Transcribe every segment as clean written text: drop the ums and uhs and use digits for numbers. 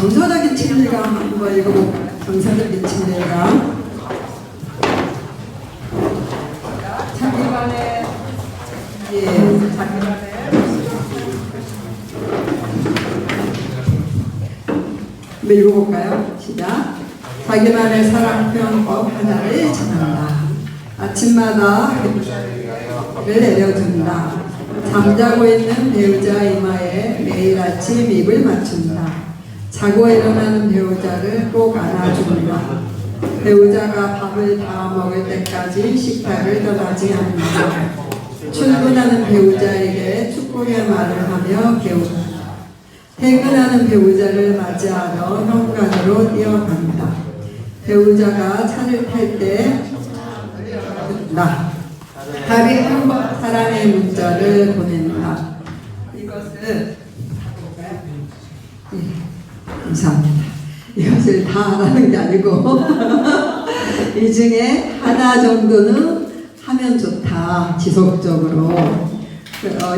정서적인 친밀감 한번 읽어볼까요? 정서적인 친밀감. 자기만의 자기만의 읽어볼까요? 시작. 자기만의 사랑 표현법 하나를 전한다. 아침마다 를 내려준다. 잠자고 있는 배우자 이마에 매일 아침 입을 맞춘다. 자고 일어나는 배우자를 꼭 안아준다. 배우자가 밥을 다 먹을 때까지 식탁을 떠나지 않는다. 출근하는 배우자에게 축복의 말을 하며 배운다. 퇴근하는 배우자를 맞이하러 현관으로 뛰어간다. 배우자가 차를 탈 때 하루에 한 번 사랑의 문자를 보낸다. 이것을 감사합니다. 이것을 다 하라는 게 아니고 이 중에 하나 정도는 하면 좋다. 지속적으로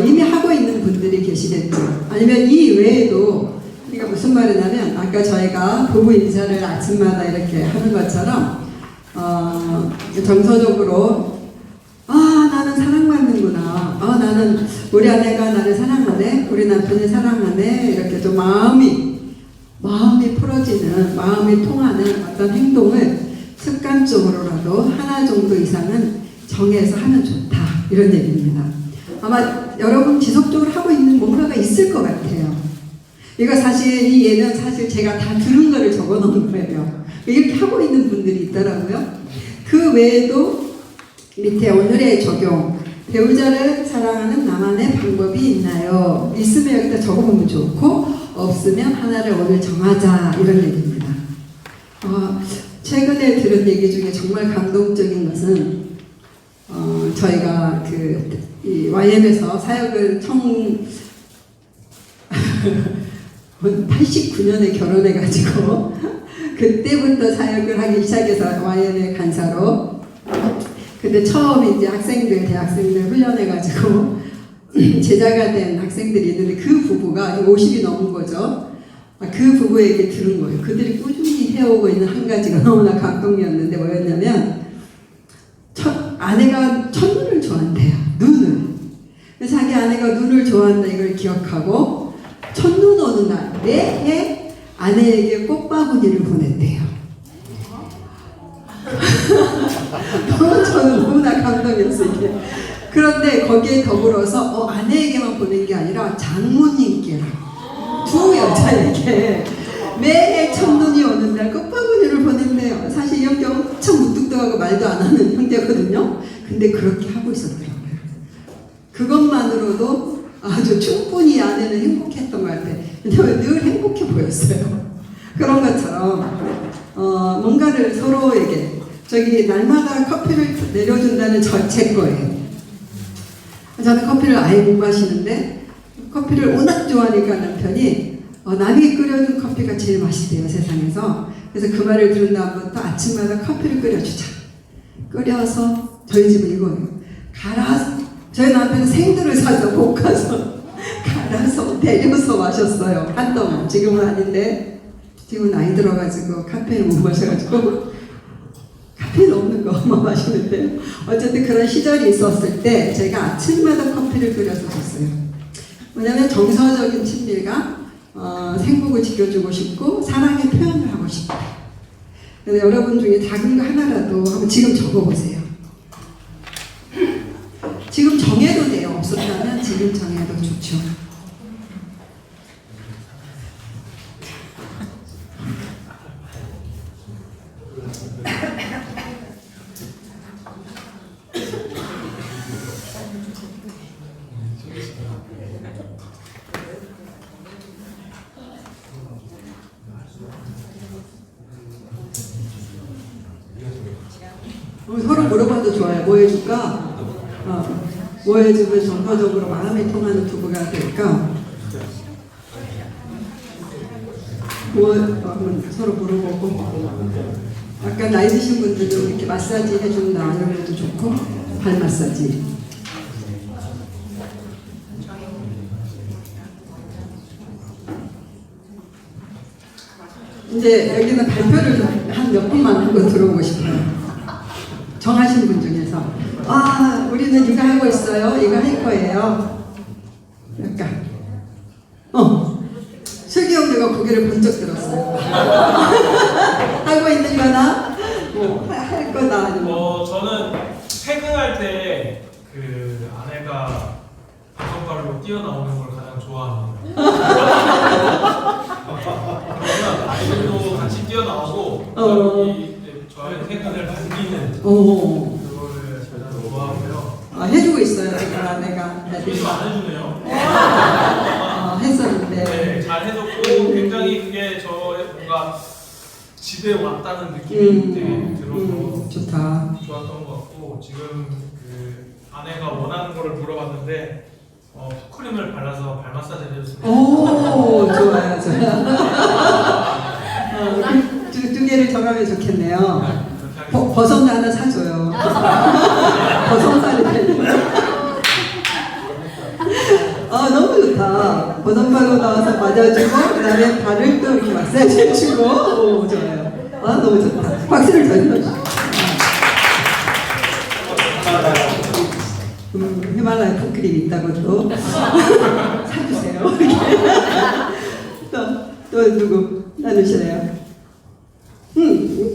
이미 하고 있는 분들이 계시겠죠. 아니면 이 외에도 그러니까 무슨 말이냐면 아까 저희가 부부 인사를 아침마다 이렇게 하는 것처럼 정서적으로 나는 사랑받는구나. 나는 우리 아내가 나를 사랑하네. 우리 남편이 사랑하네. 이렇게 좀 마음이 풀어지는, 마음이 통하는 어떤 행동을 습관적으로라도 하나 정도 이상은 정해서 하면 좋다. 이런 얘기입니다. 아마 여러분 지속적으로 하고 있는 뭔가가 있을 것 같아요. 이거 사실 이 예는 사실 제가 다 들은 거를 적어 놓은 거예요. 이렇게 하고 있는 분들이 있더라고요. 그 외에도 밑에 오늘의 적용, 배우자를 사랑하는 나만의 방법이 있나요? 있으면 여기다 적어보면 좋고 없으면 하나를 오늘 정하자 이런 얘기입니다. 최근에 들은 얘기 중에 정말 감동적인 것은 저희가 이 YM에서 사역을 89년에 결혼해가지고 그때부터 사역을 하기 시작해서 YM의 간사로. 근데 처음 이제 대학생들 훈련해가지고 제자가 된 학생들이 있는데 그 부부가 50이 넘은 거죠. 그 부부에게 들은 거예요. 그들이 꾸준히 해오고 있는 한 가지가 너무나 감동이었는데 뭐였냐면 아내가 첫눈을 좋아한대요. 눈을. 그래서 자기 아내가 눈을 좋아한다 이걸 기억하고 첫눈 오는 날 매해 아내에게 꽃바구니를 보냈대요. 저는 너무나 감동이었어요. 이게. 그런데 거기에 더불어서 아내에게만 보낸 게 아니라 장모님께랑 두 여자에게 매해 첫눈이 오는 날 꽃바구니를 보냈네요. 사실 이 형제 엄청 무뚝뚝하고 말도 안 하는 형제거든요. 근데 그렇게 하고 있었더라고요. 그것만으로도 아주 충분히 아내는 행복했던 것 같아요. 왜냐하면 늘 행복해 보였어요. 그런 것처럼 뭔가를 서로에게 저기 날마다 커피를 내려준다는 제 거예요. 저는 커피를 아예 못 마시는데 커피를 워낙 좋아하니까 남편이 남이 끓여준 커피가 제일 맛있대요 세상에서. 그래서 그 말을 들은 다음부터 아침마다 커피를 끓여주자. 끓여서 저희 집은 이거예요. 갈아서 저희 남편은 생두를 사서 볶아서 갈아서 데려서 마셨어요. 한동안. 지금은 아닌데 지금은 나이 들어가지고 카페인을 못 마셔가지고 카페인 없는 거 엄마 마시는데 어쨌든 그런 시절이 있었을 때 제가 아침마다 커피를 끓여서 줬어요. 왜냐하면 정서적인 친밀감, 행복을 지켜주고 싶고 사랑의 표현을 하고 싶어요. 그래서 여러분 중에 작은 거 하나라도 한번 지금 적어보세요. 지금 정해도 돼요. 없었다면 지금 정해도 좋죠. 서로 물어봐도 좋아요. 뭐 해줄까? 뭐 해주면 정서적으로 마음이 통하는 부부가 될까? 서로 물어보고 약간 나이 드신 분들도 이렇게 마사지 해준다 이런 것도 좋고 발 마사지. 이제 여기는 발표를 한 몇 분만 하고 들어오고 싶어요. 정하신 분 중에서 아 우리는 이거 하고 있어요. 이거 할 거예요. 약간 슬기형 내가 고개를 번쩍 들었어요. 하고 있는 거나 뭐 할 거다 아니면 저는 퇴근할 때 그 아내가 방송가로 뛰어나오는 걸 가장 좋아합니다. 그러면 아이들도 같이 뛰어나오고 저의 퇴근을 반기는 그거를 가장 좋아하고요. 해주고 있어요. 제가 아내가 요즘 안 해주네요. 했었는데 네, 잘 해줬고 굉장히 그게 저의 뭔가 집에 왔다는 느낌이 되게 들어서 좋다. 좋았던 것 같고 지금 그 아내가 원하는 거를 물어봤는데 푸크림을 발라서 발 마사지를 해줬습니다. 오 좋아요. 두 개를 정하면 좋겠네요. 버섯 하나 사줘요. 버섯살이 되는. 너무 좋다. 버섯발로 나와서 맞아주고 그다음에 발을 또 이렇게 마사지 해주고 오 좋아요. 너무 좋다. 박수를 더 쳐주세요. 히말라야 푸크림 있다고 또 사주세요. 또 누구 나누시래요?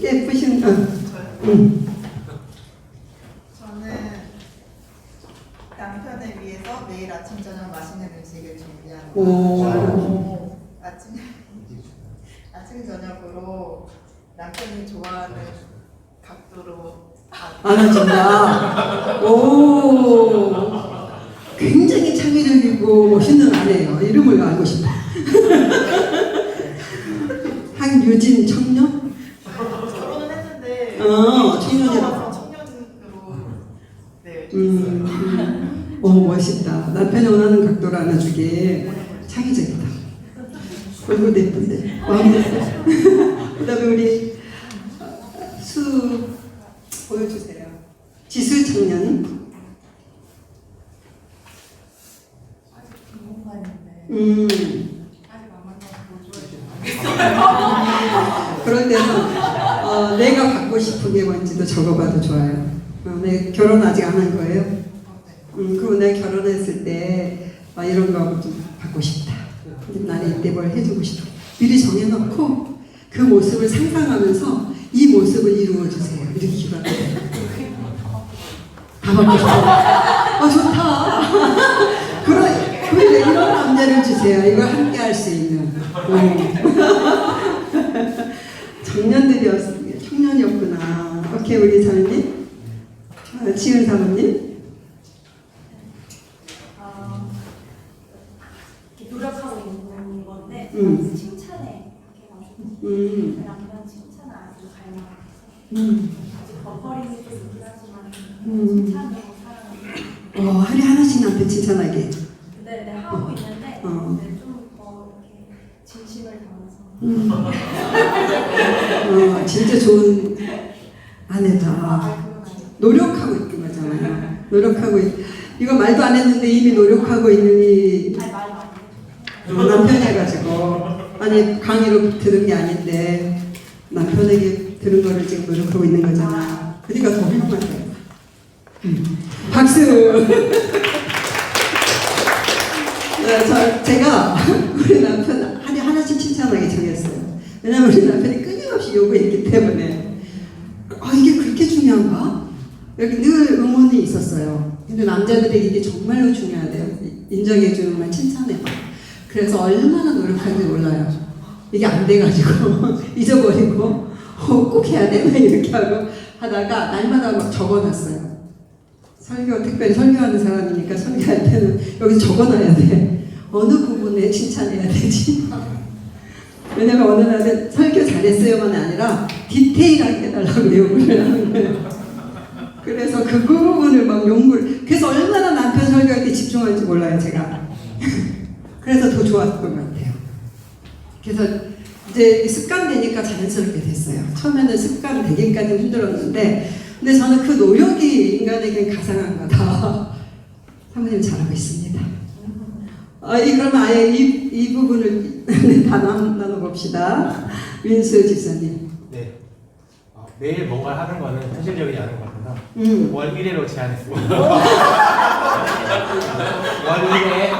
예쁘신 저는 남편을 위해서 매일 아침 저녁 맛있는 음식을 준비하는 거예요. 아침 저녁으로 남편이 좋아하는 각도로 안아준다. 오, 굉장히 창의적이고 멋있는 아내예요. 이름을 알고 싶어. 한유진 청년? 결혼은 했는데 청년이라고. 청년으로 네. 멋있다. 남편이 원하는 각도로 안아주기 창의적이다. 얼굴도 예쁜데 마음이 됐어. 그다음에 우리 수 보여주세요. 지수 청년. 아직 공간인데 아직 안 만나서 보여줘야지. 그럴 때는 내가 받고 싶은 게 뭔지도 적어봐도 좋아요. 내 결혼 아직 안 한 거예요? 그리고 내가 결혼했을 때 이런 거 좀 받고 싶다. 나는 이때 뭘 해주고 싶다. 미리 정해놓고 그 모습을 상상하면서 이 모습을 이루어주세요. 이렇게 기도하세요. 다 받고 싶어. 좋다. 그래 이런 남자를 주세요. 이걸 함께 할 수 있는. 청년이었구나. 오케이 우리 사모님, 지은 사모님. 노력하고 있는 건데 칭찬해 이렇게 남편 칭찬 아주 잘 나가서 아직 버퍼링이 좀 있긴 하지만 칭찬으로 살아가고 하루에 하나씩 남편 칭찬하게. 네, 하고 있는데 좀 더 이렇게 진심을 담아서 진짜 좋은 아내다. 노력하고 있는 거잖아요. 이거 말도 안 했는데 이미 노력하고 있는 이 말 많이 남편이 해가지고 아니 강의로 들은 게 아닌데 남편에게 들은 거를 지금 노력하고 있는 거잖아. 그러니까 더 훌륭하다. 박수. 제가 우리 남편 하루에 하나씩 칭찬하게 정했어요. 왜냐면 우리 남편이 끊임없이 요구했기 때문에 이게 그렇게 중요한가? 여기 늘 응원이 있었어요. 근데 남자들에게 이게 정말로 중요하대요. 인정해주는 말, 칭찬해봐. 그래서 얼마나 노력하는지 몰라요. 이게 안 돼가지고 잊어버리고 꼭 해야 돼? 이렇게 하다가 날마다 막 적어놨어요. 특별히 설교하는 사람이니까 설교할 때는 여기 적어놔야 돼. 어느 부분에 칭찬해야 되지? 왜냐면 어느 날은 설교 잘했어요만 아니라 디테일하게 해달라고 요구를 하는 거예요. 그래서 그 부분을 막 연구를, 그래서 얼마나 남편 설교할 때 집중할지 몰라요, 제가. 그래서 더 좋았던 것 같아요. 그래서 이제 습관 되니까 자연스럽게 됐어요. 처음에는 습관 되기까지는 힘들었는데, 근데 저는 그 노력이 인간에겐 가상한 거다. 사모님 잘하고 있습니다. 그러면 아예 이 부분을 다 나눠봅시다. 민수 집사님. 네. 매일 뭔가 하는 거는 현실적이지 않은 것 같아서 월 1회로 제한했습니다. 월 1회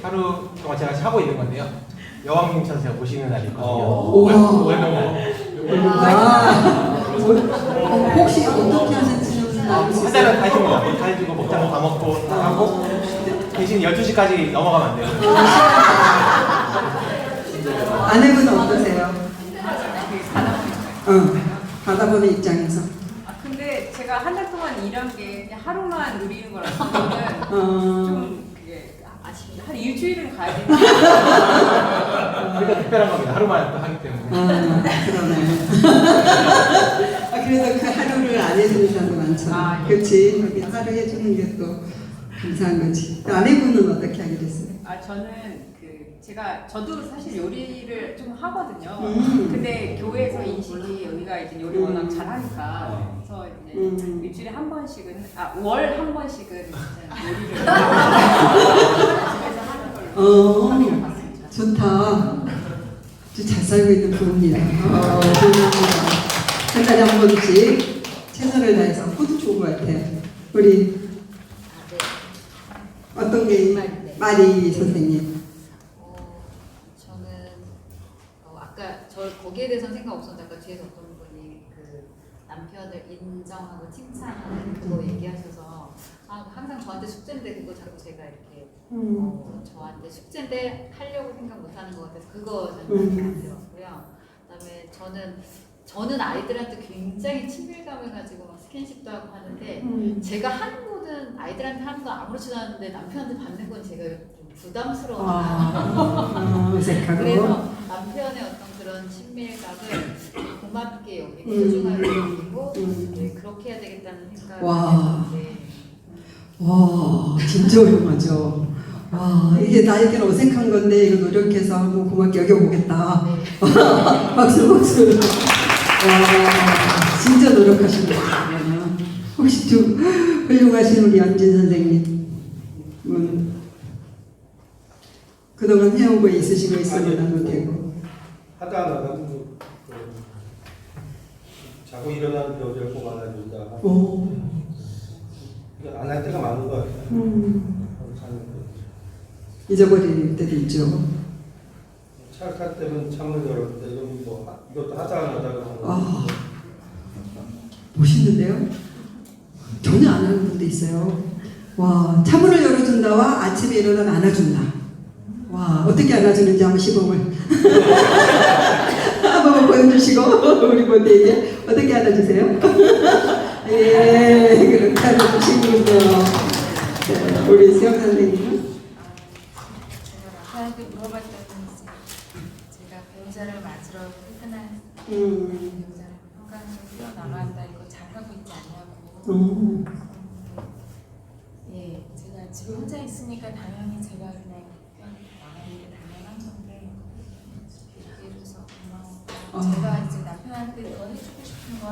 하루 동안 제가 하고 있는 건데요. 여왕님처럼 제가 모시는 날이 있거든요. 월명날. 혹시 어떻게 하는지는 알고 한 달은 다 해줍니다. 다 해주고 먹자고 다 먹고 다 하고 대신 12시까지 넘어가면 안 돼요. 아내분은 어떠세요? 가다 보는 입장에서. 근데 제가 한 달 동안 일한 게 그냥 하루만 누리는 거라서 저는 좀 그게 아쉽다. 한 일주일은 가야 되는데. 그러니까 특별한 겁니다. 하루만 또 하기 때문에. 그러네. 그래도 그 하루를 안 해주는 사람도 많잖아. 그렇지. 여기 하루 해주는 게 또 감사한 거지. 아내분은 어떻게 하게 됐어요? 저는 저도 사실 요리를 좀 하거든요. 근데 교회에서 인식이 여기가 이제 요리 워낙 잘하니까 그래서 이제 일주일에 한 번씩은 월 한 번씩은 요리를 집에서 하는 걸로 합의를 봤습니다. 좋다. 아주 잘 살고 있는 부부입니다. 감사합니다. 한 달에 한 번씩 최선을 다해서 그것도 좋은 것 같아요. 우리 어떤 게 마리 선생님. 저는 아까 저 거기에 대해서는 생각 없었는데 아까 뒤에서 어떤 분이 그 남편을 인정하고 칭찬하는 그거 얘기하셔서 항상 저한테 숙제인데 그거 자꾸 제가 이렇게 저한테 숙제인데 하려고 생각 못하는 것 같아서 그거는 저한테 왔고요. 그다음에 저는 아이들한테 굉장히 친밀감을 가지고 막 스킨십도 하고 하는데 제가 하는 거는 아이들한테 하는 건 아무렇지도 않은데 남편한테 받는 건 제가 좀 부담스러워요. 어색하고. 그래서 남편의 어떤 그런 친밀감을 고맙게 여기고 소중하게 여기고 그렇게 해야 되겠다는 생각을 했는데 와, 진짜 훌륭하죠. 와, 이게 나에게는 어색한 건데 이거 노력해서 한번 고맙게 여겨보겠다. 박수 박수. 와, 진짜 노력하시는 거구나. 혹시 좀 훌륭하신 우리 안진 선생님, 그동안 해온 거 있으신 거 있으면 나눠도 되고. 하다가 자고 일어나는 배우자를 꼭 안아준다. 안 할 때가 많은 것 같아요. 잊어버릴 때도 있죠. 차 탈 때면 창문 열을 때 이것도 하자 안 하자 그러면 멋있는데요? 전혀 안 하는 분도 있어요. 와, 차문을 열어준다와 아침에 일어나면 안아준다. 와, 어떻게 안아주는지 한번 시범을 한번 보여주시고 우리 모두에게 어떻게 안아주세요? 예, 그렇게 안아주시군요. 네, 우리 수영 선생님은? 저한테 물어봤더니 제가 배우자를 맞으러 퇴근한 배우자를 건강하게 뛰어나간다 이거 잘하고 있지 않냐고. 예, 제가 집에 혼자 있으니까 당연히 제가 그냥 나가는 게 당연한 건데 얘기해줘서 고마워. 제가 이제 남편한테 더 해주고 싶은 건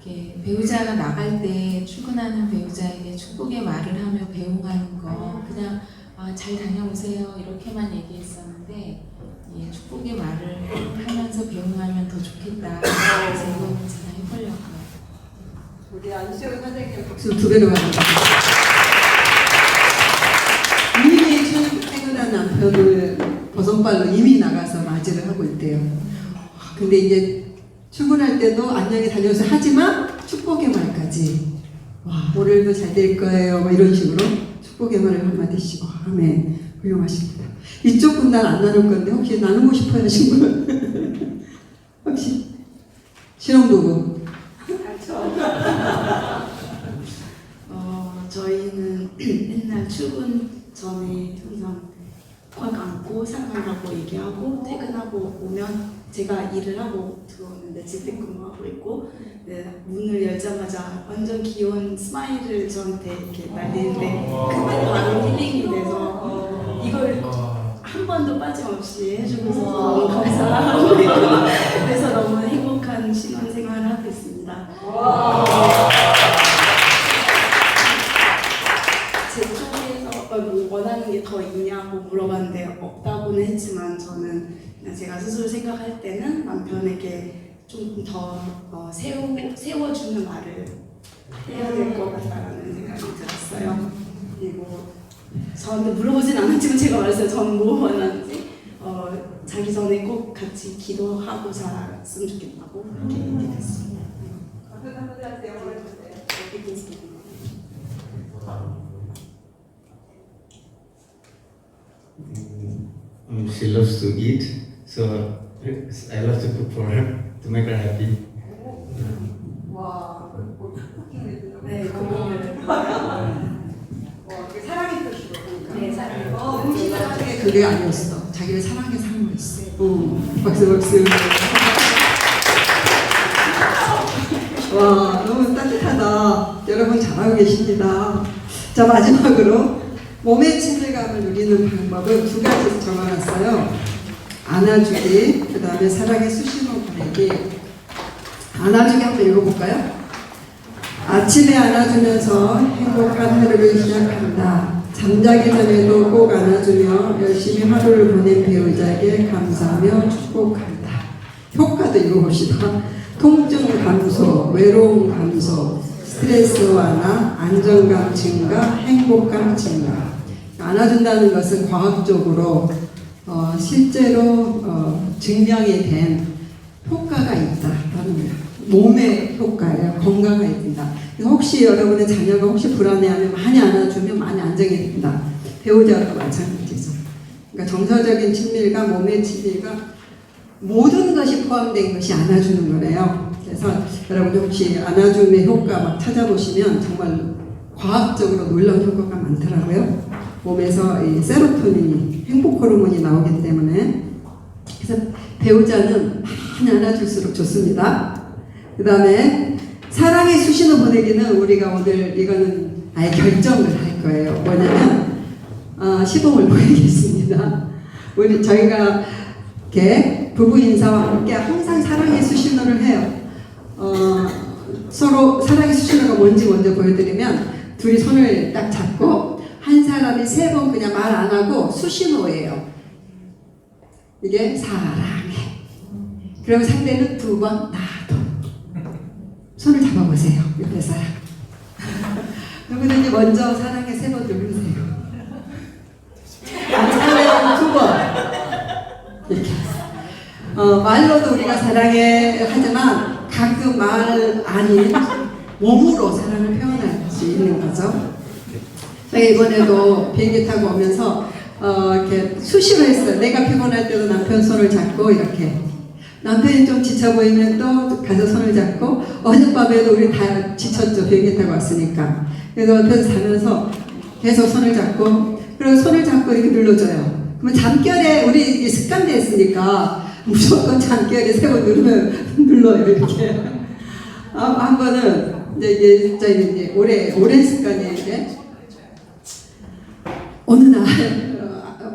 이렇게 배우자가 나갈 때 출근하는 배우자에게 축복의 말을 하며 배웅하는 거 그냥 잘 다녀오세요 이렇게만 얘기했었는데 예, 축복의 말을 하면서 배웅하면 더 좋겠다 그래서 이거는 제가 해보려고요. 우리 안시영 선생님 박수 두 배로 받습니다. 이미 퇴근한 남편을 버선발로 이미 나가서 맞이를 하고 있대요. 근데 이제 출근할 때도 안녕히 다녀오세요 하지만 축복의 말까지. 와, 오늘도 잘 될 거예요. 뭐 이런 식으로 축복의 말을 한마디씩. 아멘. 훌륭하십니다. 이쪽 분단 안 나눌 건데 혹시 나누고 싶어 하신 분? 혹시? 신혼부부. 저희는 맨날 출근 전에 항상 꽉 안고 상관하고 얘기하고 퇴근하고 오면 제가 일을 하고 들어오는데 재택근무하고 있고 네, 문을 열자마자 완전 귀여운 스마일을 저한테 이렇게 날리는데 그때 바로 힐링이 돼서 이걸 한 번도 빠짐없이 해주고서 너무 감사하고 그래서 너무 행복한 신혼생활을 하고 있습니다. 제 쪽에서 원하는 물어봤는데 없다고는 했지만 저는 그냥 제가 스스로 생각할 때는 남편에게 좀 더 세워주는 말을 해야 될 것 같다라는 생각이 들었어요. 그리고 저한테 물어보진 않았지만 제가 말했어요. 저는 뭐 원하는지 자기 전에 꼭 같이 기도하고 자랐으면 좋겠다고 그렇게 얘기했습니다. She loves to eat, so I love to cook for her to make her happy. 와, 네, 그거를 사랑의 표시로. 네, 사랑의 음식이 그게 아니었어. 자기를 사랑해 사는 거였어. 박수. 와, 너무 따뜻하다. 여러분 잘하고 계십니다. 자, 마지막으로 몸의 친밀감을 누리는 방법은 2가지 적어놨어요. 안아주기, 그 다음에 사랑의 수신호 보내기. 안아주기 한번 읽어볼까요? 아침에 안아주면서 행복한 하루를 시작한다. 잠자기 전에도 꼭 안아주며 열심히 하루를 보낸 배우자에게 감사하며 축복한다. 효과도 읽어봅시다. 통증 감소, 외로움 감소, 스트레스 완화, 안정감 증가, 행복감 증가. 안아준다는 것은 과학적으로 실제로 증명이 된 효과가 있다라는 거예요. 몸의 효과예요. 건강해진다. 혹시 여러분의 자녀가 혹시 불안해하면 많이 안아주면 많이 안정이 된다. 배우자도 마찬가지죠. 그러니까 정서적인 친밀감, 몸의 친밀감, 모든 것이 포함된 것이 안아주는 거래요. 그래서 여러분 혹시 안아줌의 효과 막 찾아보시면 정말 과학적으로 놀라운 효과가 많더라고요. 몸에서 이 세로토닌이 행복 호르몬이 나오기 때문에 그래서 배우자는 많이 안아줄수록 좋습니다. 그 다음에 사랑의 수신호 보내기는 우리가 오늘 이거는 아예 결정을 할 거예요. 뭐냐면 시범을 보이겠습니다. 저희가 이렇게 부부 인사와 함께 항상 사랑의 수신호를 해요. 서로 사랑의 수신호가 뭔지 먼저 보여드리면 둘이 손을 딱 잡고 한 사람이 3번 그냥 말 안 하고 수신호예요. 이게 사랑해. 그럼 상대는 2번 나도. 손을 잡아보세요. 옆에 사람. 누구든지 먼저 사랑해 3번 누르세요. 상대는 2번. 이렇게. 말로도 우리가 사랑해 하지만 가끔 말 아닌 몸으로 사랑을 표현할 수 있는 거죠. 제가 이번에도 비행기 타고 오면서 이렇게 수시로 했어요. 내가 피곤할 때도 남편 손을 잡고 이렇게. 남편이 좀 지쳐 보이면 또 가서 손을 잡고 어젯밤에도 우리 다 지쳤죠. 비행기 타고 왔으니까. 그래서 옆에서 자면서 계속 손을 잡고 그리고 손을 잡고 이렇게 눌러줘요. 그러면 잠결에 우리 습관돼 있으니까 무조건 잠결에 3번 누르면 눌러요. 이렇게. 한 번은 이제 오랜 습관이에요. 이게. 어느 날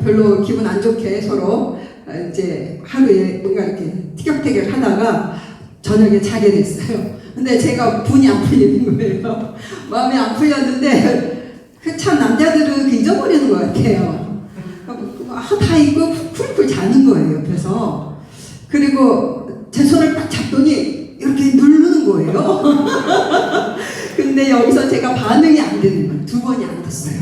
별로 기분 안 좋게 서로 이제 하루에 뭔가 이렇게 티격태격 하다가 저녁에 자게 됐어요. 근데 제가 분이 안 풀리는 거예요. 마음이 안 풀렸는데 참 남자들은 잊어버리는 것 같아요. 다 잊고 쿨쿨 자는 거예요. 옆에서. 그리고 제 손을 딱 잡더니 이렇게 누르는 거예요. 근데 여기서 제가 반응이 안 되는 거예요. 2번이 안 됐어요.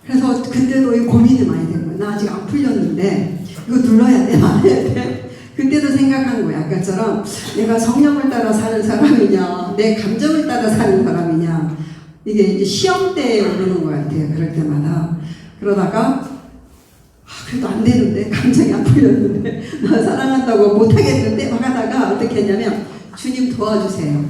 그래서 그때도 고민이 많이 된 거예요. 나 아직 안 풀렸는데 이거 눌러야 돼? 안 해야 돼? 그때도 생각한 거예요. 아까처럼 내가 성령을 따라 사는 사람이냐 내 감정을 따라 사는 사람이냐 이게 이제 시험 때에 오르는 것 같아요. 그럴 때마다. 그러다가 그래도 안 되는데 감정이 안 풀렸는데 나 사랑한다고 못하겠는데 막 하다가 어떻게 했냐면 주님 도와주세요.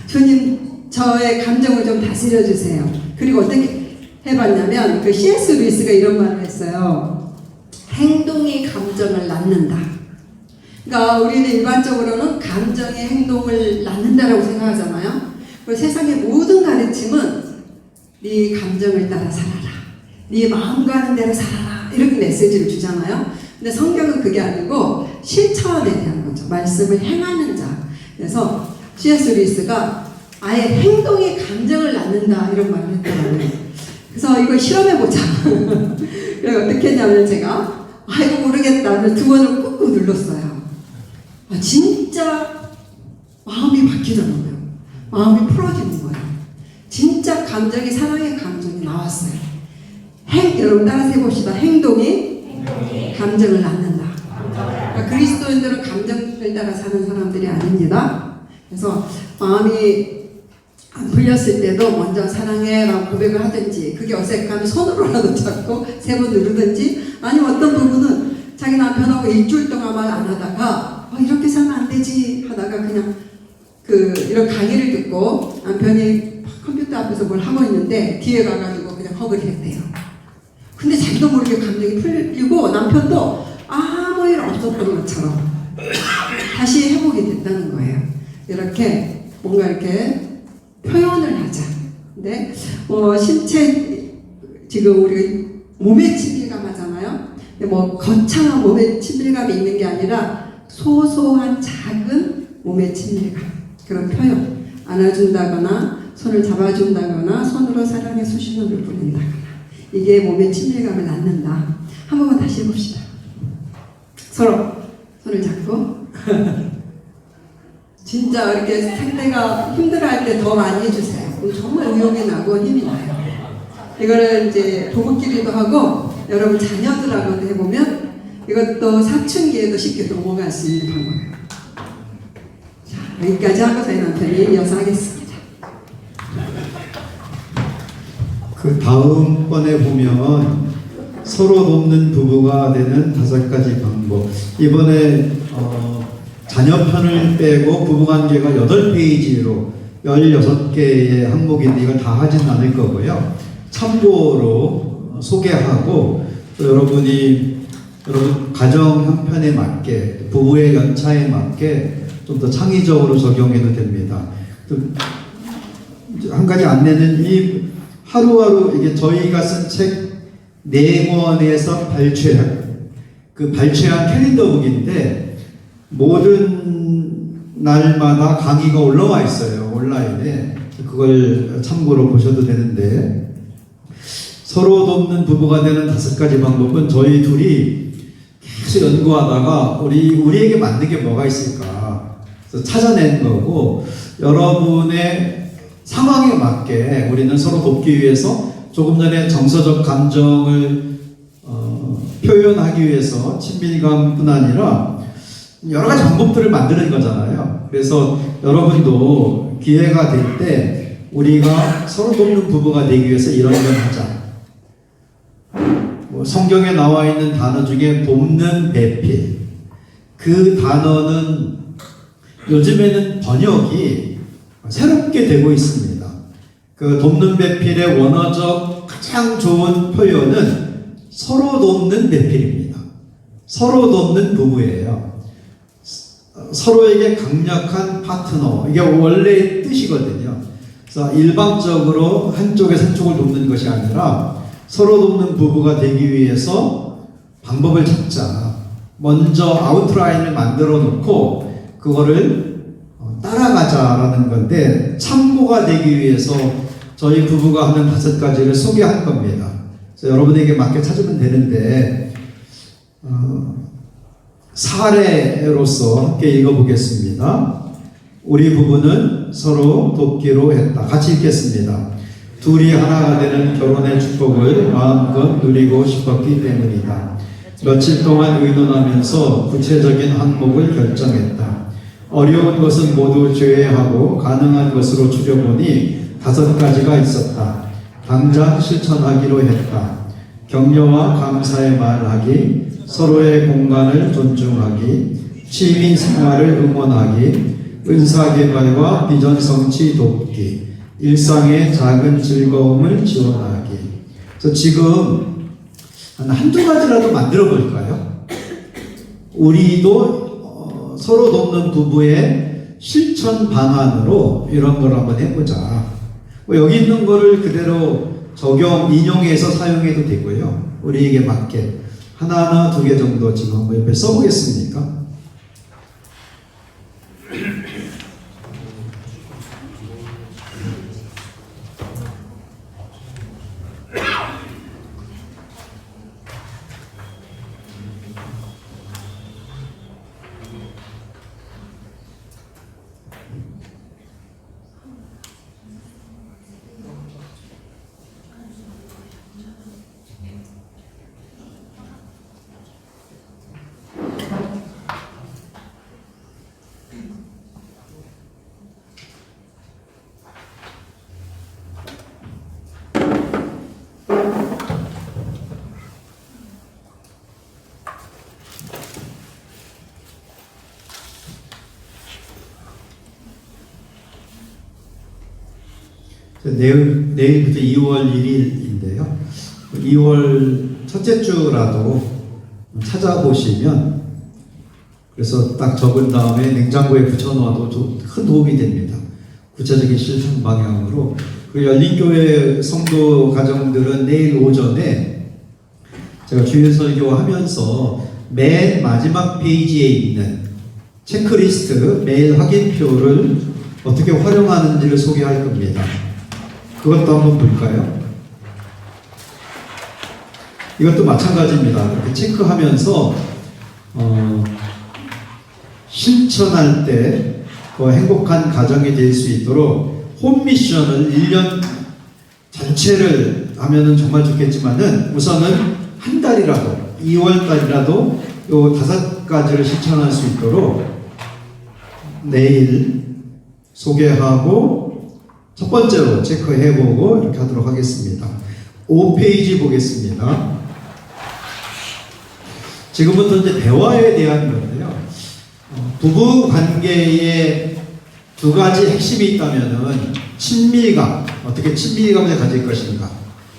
주님 저의 감정을 좀 다스려 주세요. 그리고 어떻게 해봤냐면 그 C.S. 루이스가 이런 말을 했어요. 행동이 감정을 낳는다. 그러니까 우리는 일반적으로는 감정이 행동을 낳는다라고 생각하잖아요. 그리고 세상의 모든 가르침은 네 감정을 따라 살아라. 네 마음 가는 대로 살아라. 이렇게 메시지를 주잖아요. 근데 성경은 그게 아니고 실천에 대한 거죠. 말씀을 행하는 자. 그래서 C.S. 루이스가 아예 행동이 감정을 낳는다 이런 말을 했더라고요. 그래서 이걸 실험해보자. 그래서 어떻게 했냐면 제가 이거 모르겠다. 그래서 2번을 꾹꾹 눌렀어요. 진짜 마음이 바뀌더라고요. 마음이 풀어지는 거예요. 진짜 감정이, 사랑의 감정이 나왔어요. 여러분 따라서 해봅시다. 행동이 감정을 낳는다. 그러니까 그리스도인들은 감정을 따라 사는 사람들이 아닙니다. 그래서 마음이 안 풀렸을 때도 먼저 사랑해라고 고백을 하든지, 그게 어색하면 손으로라도 잡고 3번 누르든지, 아니면 어떤 부분은 자기 남편하고 일주일 동안 말 안 하다가 이렇게 살면 안 되지 하다가 그냥 이런 강의를 듣고 남편이 컴퓨터 앞에서 뭘 하고 있는데 뒤에 가가지고 그냥 허그를 했대요. 근데 자기도 모르게 감정이 풀리고 남편도 아무 일 없었던 것처럼 다시 회복이 됐다는 거예요. 이렇게 뭔가 이렇게 표현을 하자. 근데 신체, 지금 우리가 몸의 친밀감 하잖아요. 근데 거창한 몸의 친밀감이 있는 게 아니라 소소한 작은 몸의 친밀감, 그런 표현. 안아준다거나 손을 잡아준다거나 손으로 사랑의 수신호를 보낸다거나, 이게 몸의 친밀감을 낳는다. 한 번만 다시 해봅시다. 서로 손을 잡고 진짜 이렇게 상대가 힘들어할 때 더 많이 해주세요. 정말 의욕이 나고 힘이 나요. 이거는 이제 부부끼리도 하고 여러분 자녀들하고도 해보면 이것도 사춘기에도 쉽게 넘어갈 수 있는 방법이에요. 자, 여기까지 하고 저희 남편이 이어서 하겠습니다. 그 다음번에 보면 서로 돕는 부부가 되는 5가지 방법. 이번에 자녀편을 빼고 부부관계가 8페이지로 16개의 항목인데 이걸 다 하진 않을 거고요. 참고로 소개하고 또 여러분 가정 형편에 맞게, 부부의 연차에 맞게 좀 더 창의적으로 적용해도 됩니다. 또 한 가지 안내는 이 하루하루 이게 저희가 쓴 책 4권에서 발췌한 캘린더북인데 모든 날마다 강의가 올라와 있어요. 온라인에. 그걸 참고로 보셔도 되는데, 서로 돕는 부부가 되는 5가지 방법은 저희 둘이 계속 연구하다가 우리에게 맞는 게 뭐가 있을까 그래서 찾아낸 거고, 여러분의 상황에 맞게 우리는 서로 돕기 위해서 조금 전에 정서적 감정을 표현하기 위해서 친밀감뿐 아니라 여러 가지 방법들을 만드는 거잖아요. 그래서 여러분도 기회가 될 때 우리가 서로 돕는 부부가 되기 위해서 이런 걸 하자. 성경에 나와 있는 단어 중에 돕는 배필, 그 단어는 요즘에는 번역이 새롭게 되고 있습니다. 그 돕는 배필의 원어적 가장 좋은 표현은 서로 돕는 배필입니다. 서로 돕는 부부예요. 서로에게 강력한 파트너, 이게 원래의 뜻이거든요. 그래서 일방적으로 한쪽에서 한쪽을 돕는 것이 아니라 서로 돕는 부부가 되기 위해서 방법을 찾자. 먼저 아웃라인을 만들어 놓고 그거를 따라가자라는 건데, 참고가 되기 위해서 저희 부부가 하는 5가지를 소개할 겁니다. 그래서 여러분에게 맞게 찾으면 되는데, 사례로서 함께 읽어보겠습니다. 우리 부부는 서로 돕기로 했다. 같이 읽겠습니다. 둘이 하나가 되는 결혼의 축복을 마음껏 누리고 싶었기 때문이다. 며칠 동안 의논하면서 구체적인 항목을 결정했다. 어려운 것은 모두 제외하고 가능한 것으로 줄여보니 5가지가 있었다. 당장 실천하기로 했다. 격려와 감사의 말하기, 서로의 공간을 존중하기, 취미 생활을 응원하기, 은사개발과 비전 성취 돕기, 일상의 작은 즐거움을 지원하기. 그래서 지금 한두 가지라도 만들어 볼까요? 우리도 서로 돕는 부부의 실천 방안으로 이런 걸 한번 해보자. 여기 있는 거를 그대로 인용해서 사용해도 되고요. 우리에게 맞게 하나나 2개 정도 지금 한번 옆에 써보겠습니까? 내일부터 2월 1일인데요. 2월 첫째 주라도 찾아보시면, 그래서 딱 적은 다음에 냉장고에 붙여놔도 큰 도움이 됩니다. 구체적인 실천 방향으로. 그 열린교회 성도 가정들은 내일 오전에 제가 주일 설교하면서 맨 마지막 페이지에 있는 체크리스트, 메일 확인표를 어떻게 활용하는지를 소개할 겁니다. 그것도 한번 볼까요? 이것도 마찬가지입니다. 이렇게 체크하면서 실천할 때 그 행복한 가정이 될 수 있도록 홈 미션을 1년 전체를 하면은 정말 좋겠지만은 우선은 한 달이라도 2월 달이라도 요 5가지를 실천할 수 있도록 내일 소개하고 첫 번째로 체크해보고 이렇게 하도록 하겠습니다. 5페이지 보겠습니다. 지금부터 이제 대화에 대한 건데요. 부부 관계에 2가지 핵심이 있다면은 친밀감, 어떻게 친밀감을 가질 것인가,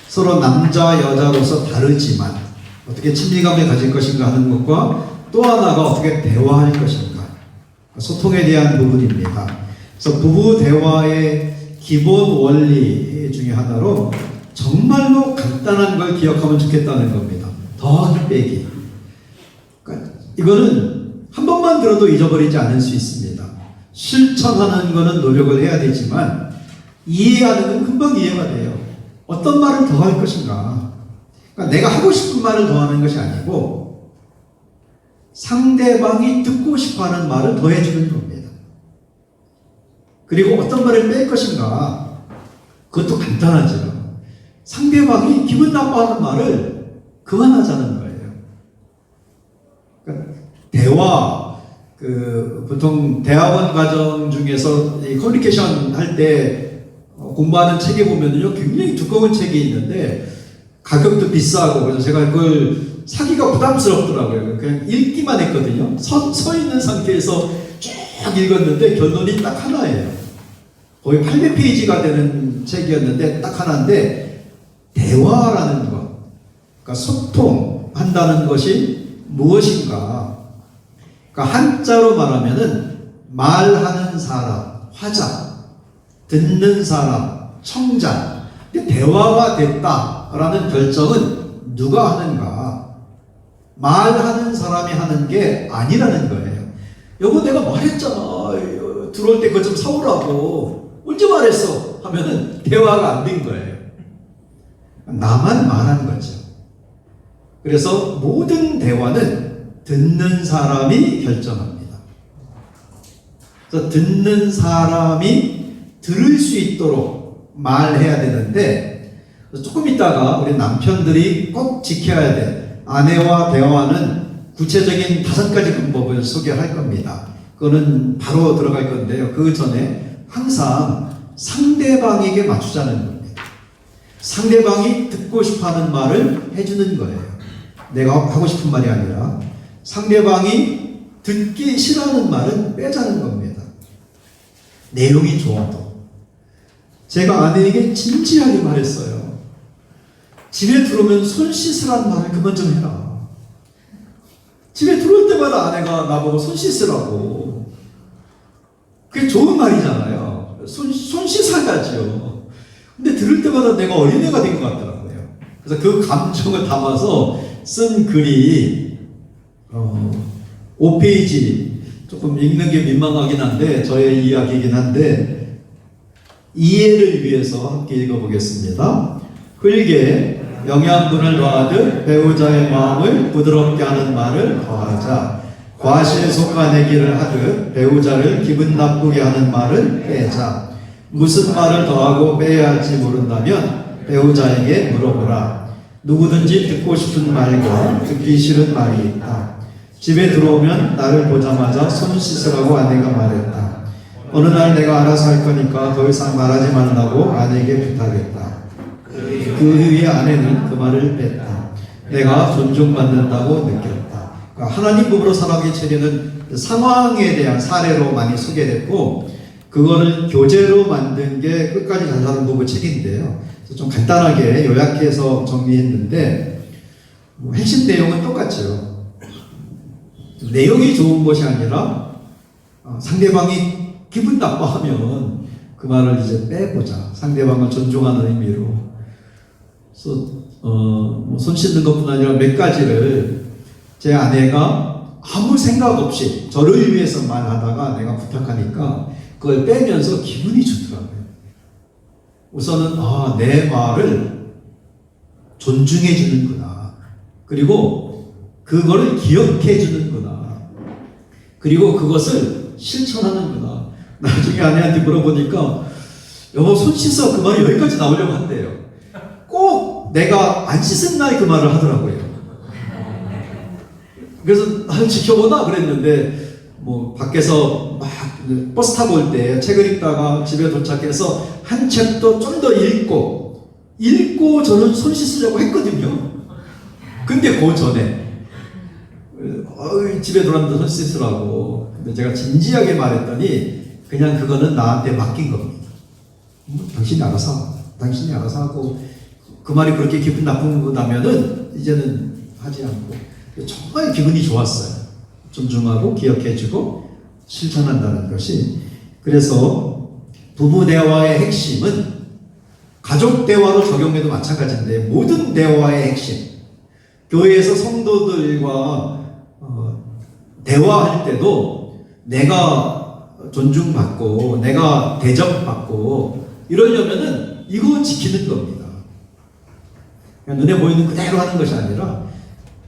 서로 남자 여자로서 다르지만 어떻게 친밀감을 가질 것인가 하는 것과 또 하나가 어떻게 대화할 것인가, 소통에 대한 부분입니다. 그래서 부부 대화의 기본 원리 중에 하나로 정말로 간단한 걸 기억하면 좋겠다는 겁니다. 더하기 빼기. 그러니까 이거는 한 번만 들어도 잊어버리지 않을 수 있습니다. 실천하는 거는 노력을 해야 되지만 이해하는 건 금방 이해가 돼요. 어떤 말을 더 할 것인가. 그러니까 내가 하고 싶은 말을 더 하는 것이 아니고 상대방이 듣고 싶어하는 말을 더 해주는 겁니다. 그리고 어떤 말을 뺄 것인가. 그것도 간단하죠. 상대방이 기분 나빠하는 말을 그만하자는 거예요. 그러니까 대화, 보통 대학원 과정 중에서 이 커뮤니케이션 할 때 공부하는 책에 보면요, 굉장히 두꺼운 책이 있는데 가격도 비싸고, 그래서 제가 그걸 사기가 부담스럽더라고요. 그냥 읽기만 했거든요. 서 있는 상태에서 쭉 읽었는데 결론이 딱 하나예요. 거의 800페이지가 되는 책이었는데 딱 하나인데, 대화라는 것, 그러니까 소통한다는 것이 무엇인가. 그러니까 한자로 말하면은 말하는 사람, 화자, 듣는 사람, 청자. 대화가 됐다라는 결정은 누가 하는가? 말하는 사람이 하는 게 아니라는 거예요. 여보, 내가 말했잖아. 들어올 때 그거 좀 사오라고. 언제 말했어? 하면은 대화가 안 된 거예요. 나만 말한 거죠. 그래서 모든 대화는 듣는 사람이 결정합니다. 그래서 듣는 사람이 들을 수 있도록 말해야 되는데, 조금 있다가 우리 남편들이 꼭 지켜야 돼. 아내와 대화하는 구체적인 5가지 방법을 소개할 겁니다. 그거는 바로 들어갈 건데요. 그 전에 항상 상대방에게 맞추자는 겁니다. 상대방이 듣고 싶어하는 말을 해주는 거예요. 내가 하고 싶은 말이 아니라 상대방이 듣기 싫어하는 말은 빼자는 겁니다. 내용이 좋아도. 제가 아내에게 진지하게 말했어요. 집에 들어오면 손 씻으라는 말을 그만 좀 해라. 집에 들어올 때마다 아내가 나보고 손 씻으라고. 그게 좋은 말이잖아요. 손 씻어야지요. 근데 들을 때마다 내가 어린애가 된 것 같더라고요. 그래서 그 감정을 담아서 쓴 글이 5페이지, 조금 읽는 게 민망하긴 한데 저의 이야기이긴 한데, 이해를 위해서 함께 읽어보겠습니다. 흘게 영양분을 더하듯 배우자의 마음을 부드럽게 하는 말을 더하자. 과실속아내기를 하듯 배우자를 기분 나쁘게 하는 말을 빼자. 무슨 말을 더하고 빼야 할지 모른다면 배우자에게 물어보라. 누구든지 듣고 싶은 말과 듣기 싫은 말이 있다. 집에 들어오면 나를 보자마자 손 씻으라고 아내가 말했다. 어느 날 내가 알아서 할 거니까 더 이상 말하지 말라고 아내에게 부탁했다. 그 후에 아내는 그 말을 뺐다. 내가 존중받는다고 느꼈다. 그러니까 하나님 법으로 살아가기 전에는 상황에 대한 사례로 많이 소개됐고, 그거를 교재로 만든 게 끝까지 잘 사는 부부 책인데요. 그래서 좀 간단하게 요약해서 정리했는데 뭐 핵심 내용은 똑같죠. 내용이 좋은 것이 아니라 상대방이 기분 나빠하면 그 말을 이제 빼보자. 상대방을 존중하는 의미로. 그래서 뭐손 씻는 것뿐 아니라 몇 가지를 제 아내가 아무 생각 없이 저를 위해서 말하다가 내가 부탁하니까 그걸 빼면서 기분이 좋더라고요. 우선은 내 말을 존중해 주는구나. 그리고 그거를 기억해 주는구나. 그리고 그것을 실천하는구나. 나중에 아내한테 물어보니까 여보 손 씻어 그 말이 여기까지 나오려고 한대요. 꼭 내가 안 씻은 날 그 말을 하더라고요. 그래서 나는 지켜보나 그랬는데 뭐 밖에서 막 버스 타고 올 때 책을 읽다가 집에 도착해서 한 책도 좀 더 읽고 저는 손 씻으려고 했거든요. 근데 그 전에 집에 돌아왔는데 손 씻으라고. 근데 제가 진지하게 말했더니 그냥 그거는 나한테 맡긴 겁니다. 당신이 알아서 하고 그 말이 그렇게 기분 나쁜 거라면은 이제는 하지 않고 정말 기분이 좋았어요. 존중하고 기억해주고 실천한다는 것이. 그래서 부부 대화의 핵심은 가족 대화로 적용해도 마찬가지인데 모든 대화의 핵심, 교회에서 성도들과 대화할 때도 내가 존중받고 내가 대접받고 이러려면은 이거 지키는 겁니다. 그냥 눈에 보이는 그대로 하는 것이 아니라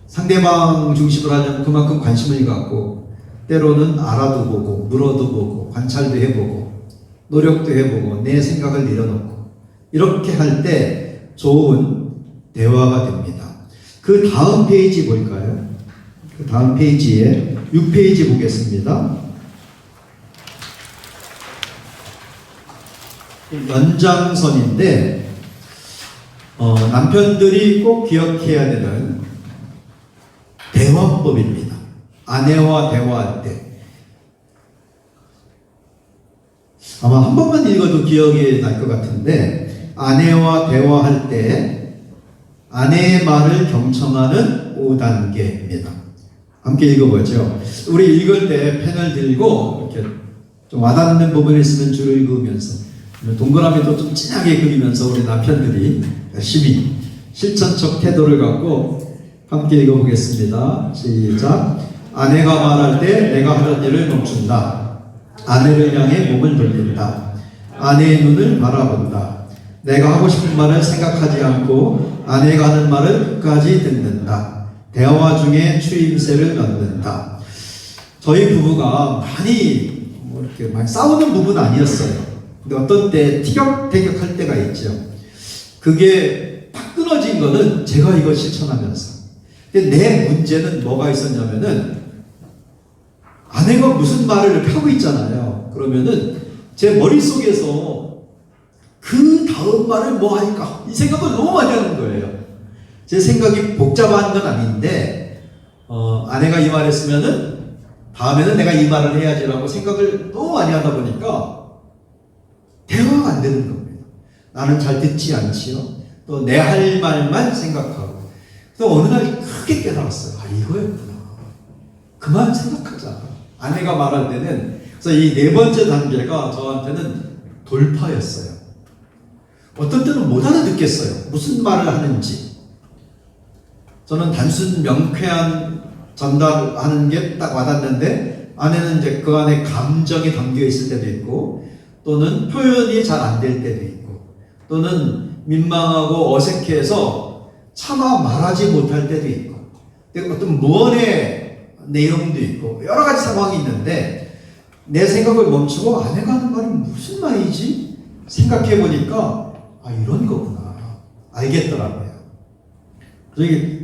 상대방 중심으로 하려면 그만큼 관심을 갖고 때로는 알아도 보고 물어도 보고 관찰도 해보고 노력도 해보고 내 생각을 내려놓고 이렇게 할 때 좋은 대화가 됩니다. 그 다음 페이지 볼까요? 그 다음 페이지에 6페이지 보겠습니다. 연장선인데 남편들이 꼭 기억해야 되는 대화법입니다. 아내와 대화할 때 아마 한 번만 읽어도 기억이 날 것 같은데 아내와 대화할 때 아내의 말을 경청하는 5단계입니다. 함께 읽어보죠. 우리 읽을 때 펜을 들고 이렇게 좀 와닿는 부분이 있으면 줄을 그으면서 동그라미도 좀 진하게 그리면서 우리 남편들이 열심히 실천적 태도를 갖고 함께 읽어보겠습니다. 시작. 아내가 말할 때 내가 하던 일을 멈춘다. 아내를 향해 몸을 돌린다. 아내의 눈을 바라본다. 내가 하고 싶은 말을 생각하지 않고 아내가 하는 말을 끝까지 듣는다. 대화 중에 추임새를 넣는다. 저희 부부가 많이 이렇게 많이 싸우는 부부는 아니었어요. 근데 어떤 때 티격태격할 때가 있죠. 그게 딱 끊어진 거는 제가 이걸 실천하면서. 근데 내 문제는 뭐가 있었냐면은 아내가 무슨 말을 이렇게 하고 있잖아요. 그러면은 제 머릿속에서 그 다음 말을 뭐 할까? 이 생각을 너무 많이 하는 거예요. 제 생각이 복잡한 건 아닌데 아내가 이 말 했으면은 다음에는 내가 이 말을 해야지라고 생각을 너무 많이 하다 보니까 대화가 안 되는 겁니다. 나는 잘 듣지 않지요. 또 내 할 말만 생각하고. 그래서 어느 날 크게 깨달았어요. 이거였구나. 그만 생각하자. 아내가 말할 때는. 그래서 이 네 번째 단계가 저한테는 돌파였어요. 어떤 때는 못 알아듣겠어요. 무슨 말을 하는지. 저는 단순 명쾌한 전달하는 게 딱 와닿는데 아내는 이제 그 안에 감정이 담겨 있을 때도 있고 또는 표현이 잘 안 될 때도 있고 또는 민망하고 어색해서 차마 말하지 못할 때도 있고 어떤 무언의 내용도 있고 여러 가지 상황이 있는데 내 생각을 멈추고 아내가 하는 말이 무슨 말이지? 생각해 보니까 이런 거구나 알겠더라고요. 그래서 이게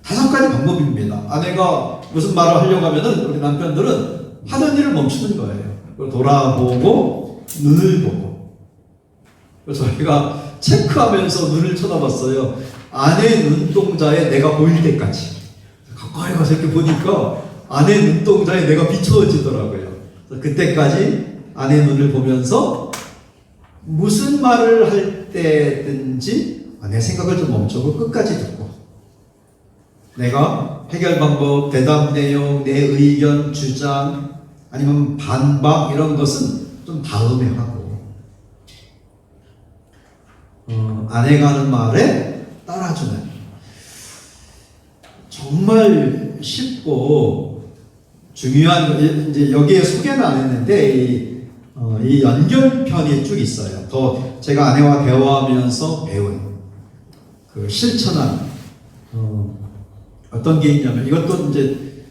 5가지 방법입니다. 아내가 무슨 말을 하려고 하면은 우리 남편들은 하던 일을 멈추는 거예요. 그걸 돌아보고 눈을 보고. 그래서 저희가 체크하면서 눈을 쳐다봤어요. 아내 눈동자에 내가 보일 때까지. 가까이 가서 이렇게 보니까 아내 눈동자에 내가 비춰지더라고요. 그래서 그때까지 아내 눈을 보면서 무슨 말을 할 때든지 내 생각을 좀 멈추고 끝까지 듣고 내가 해결 방법, 대답 내용, 내 의견, 주장 아니면 반박 이런 것은 좀 다음에 하고 아내가 하는 말에 따라주는 정말 쉽고 중요한 이제 여기에 소개는 안 했는데 이 연결편이 쭉 있어요. 더 제가 아내와 대화하면서 배운 그 실천한 어떤 게 있냐면 이것도 이제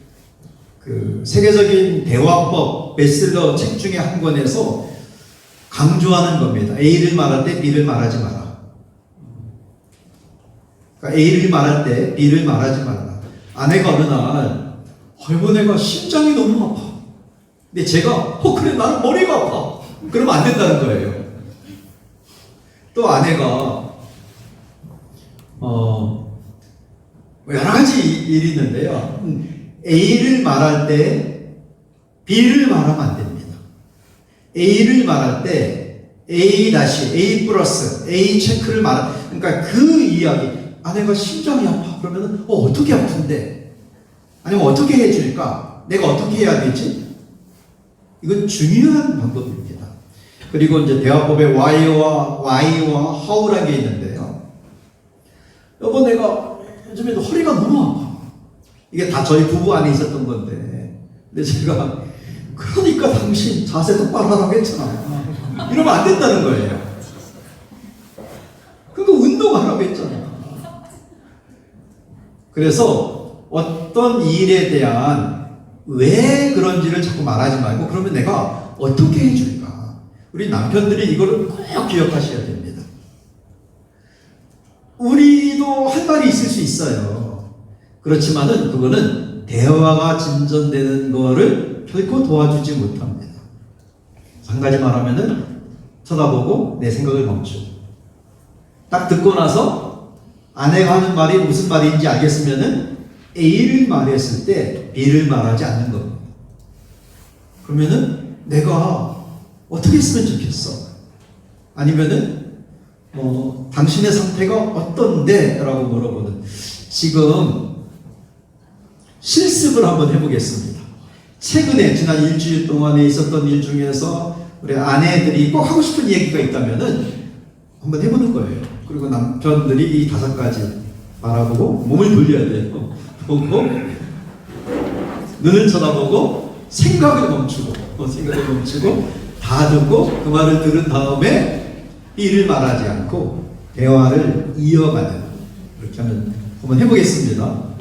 그 세계적인 대화법 베스트셀러 책 중에 한 권에서 강조하는 겁니다. A를 말할 때 B를 말하지 마라. 그러니까 A를 말할 때 B를 말하지 마라. 아내가 어느 날 내가 심장이 너무 아파. 근데 제가 그래 나는 머리가 아파. 그러면 안 된다는 거예요. 또 아내가 여러 가지 일이 있는데요. A를 말할 때 B를 말하면 안 됩니다. A를 말할 때 A 다시 A 플러스 A 체크를 그러니까 그 이야기 아내가 심장이 아파 그러면 어떻게 아픈데 아니면 어떻게 해줄까 내가 어떻게 해야 되지 이건 중요한 방법입니다. 그리고 이제 대화법에 why와 how라는 게 있는데요. 여보 내가 요즘에 허리가 너무 아파. 이게 다 저희 부부 안에 있었던 건데 근데 제가 그러니까 당신 자세 똑바로 하라고 했잖아. 이러면 안 된다는 거예요. 그러니까 운동하라고 했잖아. 그래서 어떤 일에 대한 왜 그런지를 자꾸 말하지 말고 그러면 내가 어떻게 해줄까. 우리 남편들이 이거를 꼭 기억하셔야 됩니다. 우리도 할 말이 있을 수 있어요. 그렇지만은 그거는 대화가 진전되는 거를 결코 도와주지 못합니다. 한 가지 말하면은 쳐다보고 내 생각을 멈추고 딱 듣고 나서 아내가 하는 말이 무슨 말인지 알겠으면은 A를 말했을 때 B를 말하지 않는 겁니다. 그러면은 내가 어떻게 했으면 좋겠어? 아니면은 당신의 상태가 어떤데? 라고 물어보는 지금 실습을 한번 해보겠습니다. 최근에 지난 일주일 동안에 있었던 일 중에서 우리 아내들이 꼭 하고 싶은 얘기가 있다면은 한번 해보는 거예요. 그리고 남편들이 이 5가지 바라보고 몸을 돌려야 돼요. 보고 눈을 쳐다보고 생각을 멈추고 다 듣고 그 말을 들은 다음에 B를 말하지 않고 대화를 이어가는 그렇게 하면 한번 해보겠습니다.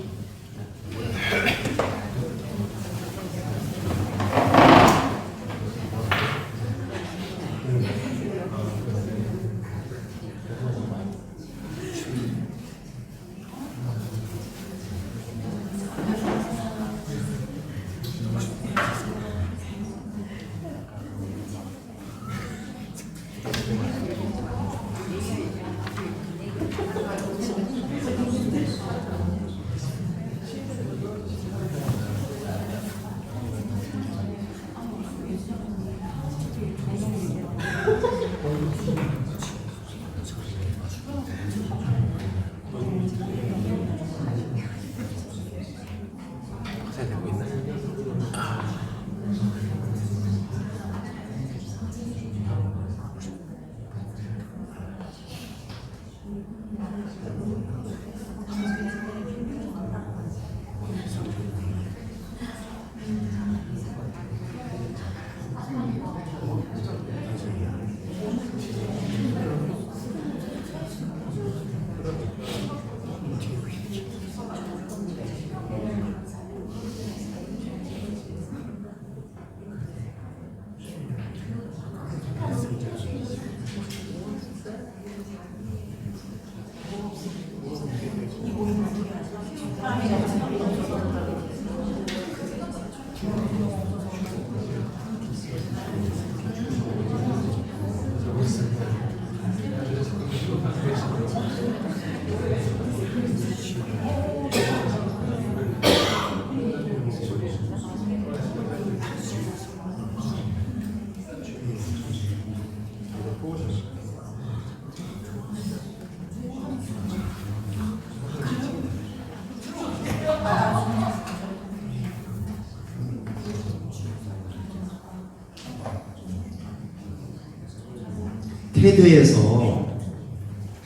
테드에서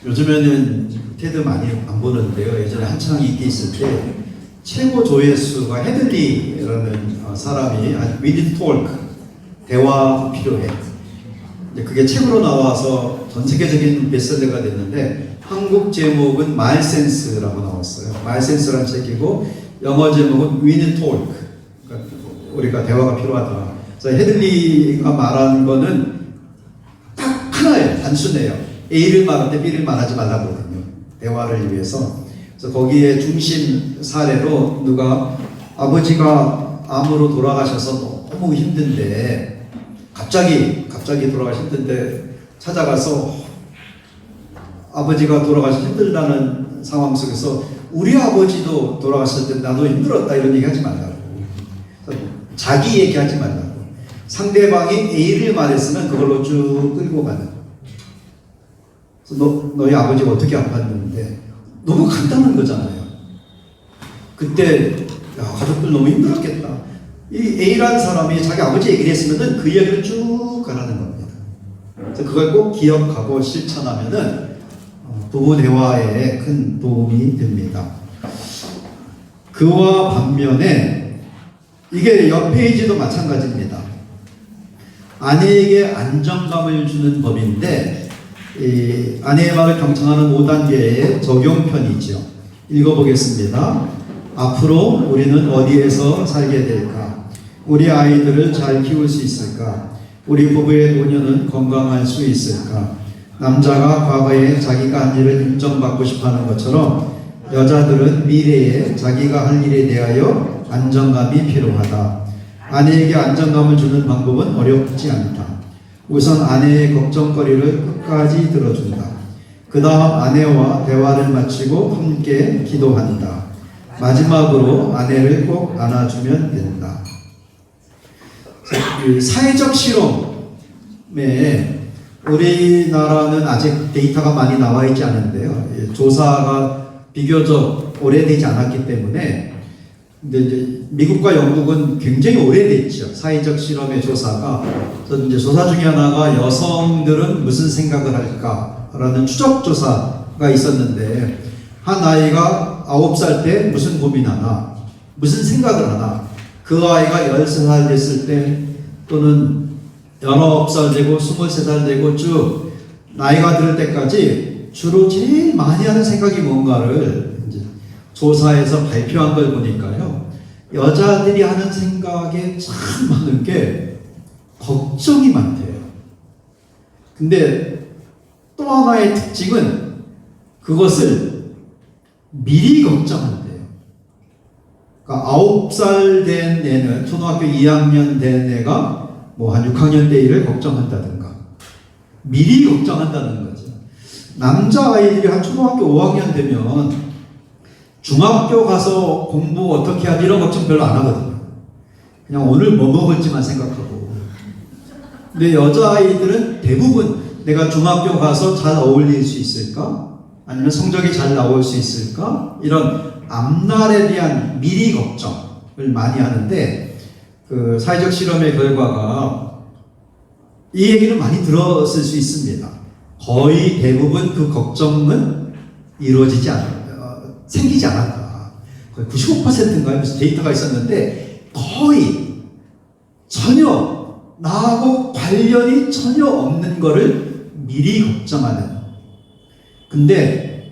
요즘에는 테드 많이 안 보는데요. 예전에 한창 인기 있을 때 최고 조회수가 헤들리라는 사람이 We need talk, 대화 필요해. 이제 그게 책으로 나와서 전 세계적인 베스트셀러가 됐는데 한국 제목은 말센스라고 나왔어요. 말센스라는 책이고 영어 제목은 We need talk. 그러니까 우리가 대화가 필요하다. 그래서 헤들리가 말하는 거는 딱 하나예요. 단순해요. A를 말할 때 B를 말하지 말라고 하거든요. 대화를 위해서. 그래서 거기에 중심 사례로 누가 아버지가 암으로 돌아가셔서 너무 힘든데 갑자기 돌아가시 힘든데 찾아가서 아버지가 돌아가시 힘들다는 상황 속에서 우리 아버지도 돌아갔을 때 나도 힘들었다 이런 얘기 하지 말라고. 자기 얘기하지 말라고. 상대방이 A를 말했으면 그걸로 쭉 끌고 가는. 그래서 너희 아버지가 어떻게 아팠는데 너무 간단한 거잖아요. 그때 야, 가족들 너무 힘들었겠다. 이 A라는 사람이 자기 아버지 얘기를 했으면은 그 이야기를 쭉 가라는 겁니다. 그래서 그걸 꼭 기억하고 실천하면은 부부 대화에 큰 도움이 됩니다. 그와 반면에 이게 옆 페이지도 마찬가지입니다. 아내에게 안정감을 주는 법인데 이 아내의 말을 경청하는 5단계의 적용편이죠. 읽어보겠습니다. 앞으로 우리는 어디에서 살게 될까? 우리 아이들을 잘 키울 수 있을까? 우리 부부의 노년은 건강할 수 있을까? 남자가 과거에 자기가 한 일을 인정받고 싶어하는 것처럼 여자들은 미래에 자기가 할 일에 대하여 안정감이 필요하다. 아내에게 안정감을 주는 방법은 어렵지 않다. 우선 아내의 걱정거리를 끝까지 들어준다. 그 다음 아내와 대화를 마치고 함께 기도한다. 마지막으로 아내를 꼭 안아주면 된다. 사회적 실험에 우리나라는 아직 데이터가 많이 나와 있지 않은데요. 조사가 비교적 오래되지 않았기 때문에 근데 이제 미국과 영국은 굉장히 오래됐죠. 사회적 실험의 조사가. 그래서 이제 조사 중에 하나가 여성들은 무슨 생각을 할까라는 추적 조사가 있었는데 한 아이가 9살 때 무슨 고민하나, 무슨 생각을 하나, 그 아이가 13살 됐을 때 또는 19살 되고 23살 되고 쭉 나이가 들 때까지 주로 제일 많이 하는 생각이 뭔가를 이제 조사에서 발표한 걸 보니까요. 여자들이 하는 생각에 참 많은 게 걱정이 많대요. 근데 또 하나의 특징은 그것을 미리 걱정한대요. 그러니까 9살 된 애는 초등학교 2학년 된 애가 뭐 한 6학년 때 일을 걱정한다든가 미리 걱정한다는 거죠. 남자아이들이 한 초등학교 5학년 되면 중학교 가서 공부 어떻게 하지 이런 걱정 별로 안 하거든요. 그냥 오늘 뭐 먹을지만 생각하고. 근데 여자아이들은 대부분 내가 중학교 가서 잘 어울릴 수 있을까? 아니면 성적이 잘 나올 수 있을까? 이런 앞날에 대한 미리 걱정을 많이 하는데 그 사회적 실험의 결과가 이 얘기를 많이 들었을 수 있습니다. 거의 대부분 그 걱정은 이루어지지 생기지 않았다. 거의 95%인가요? 무슨 데이터가 있었는데 거의 전혀 나하고 관련이 전혀 없는 거를 미리 걱정하는. 근데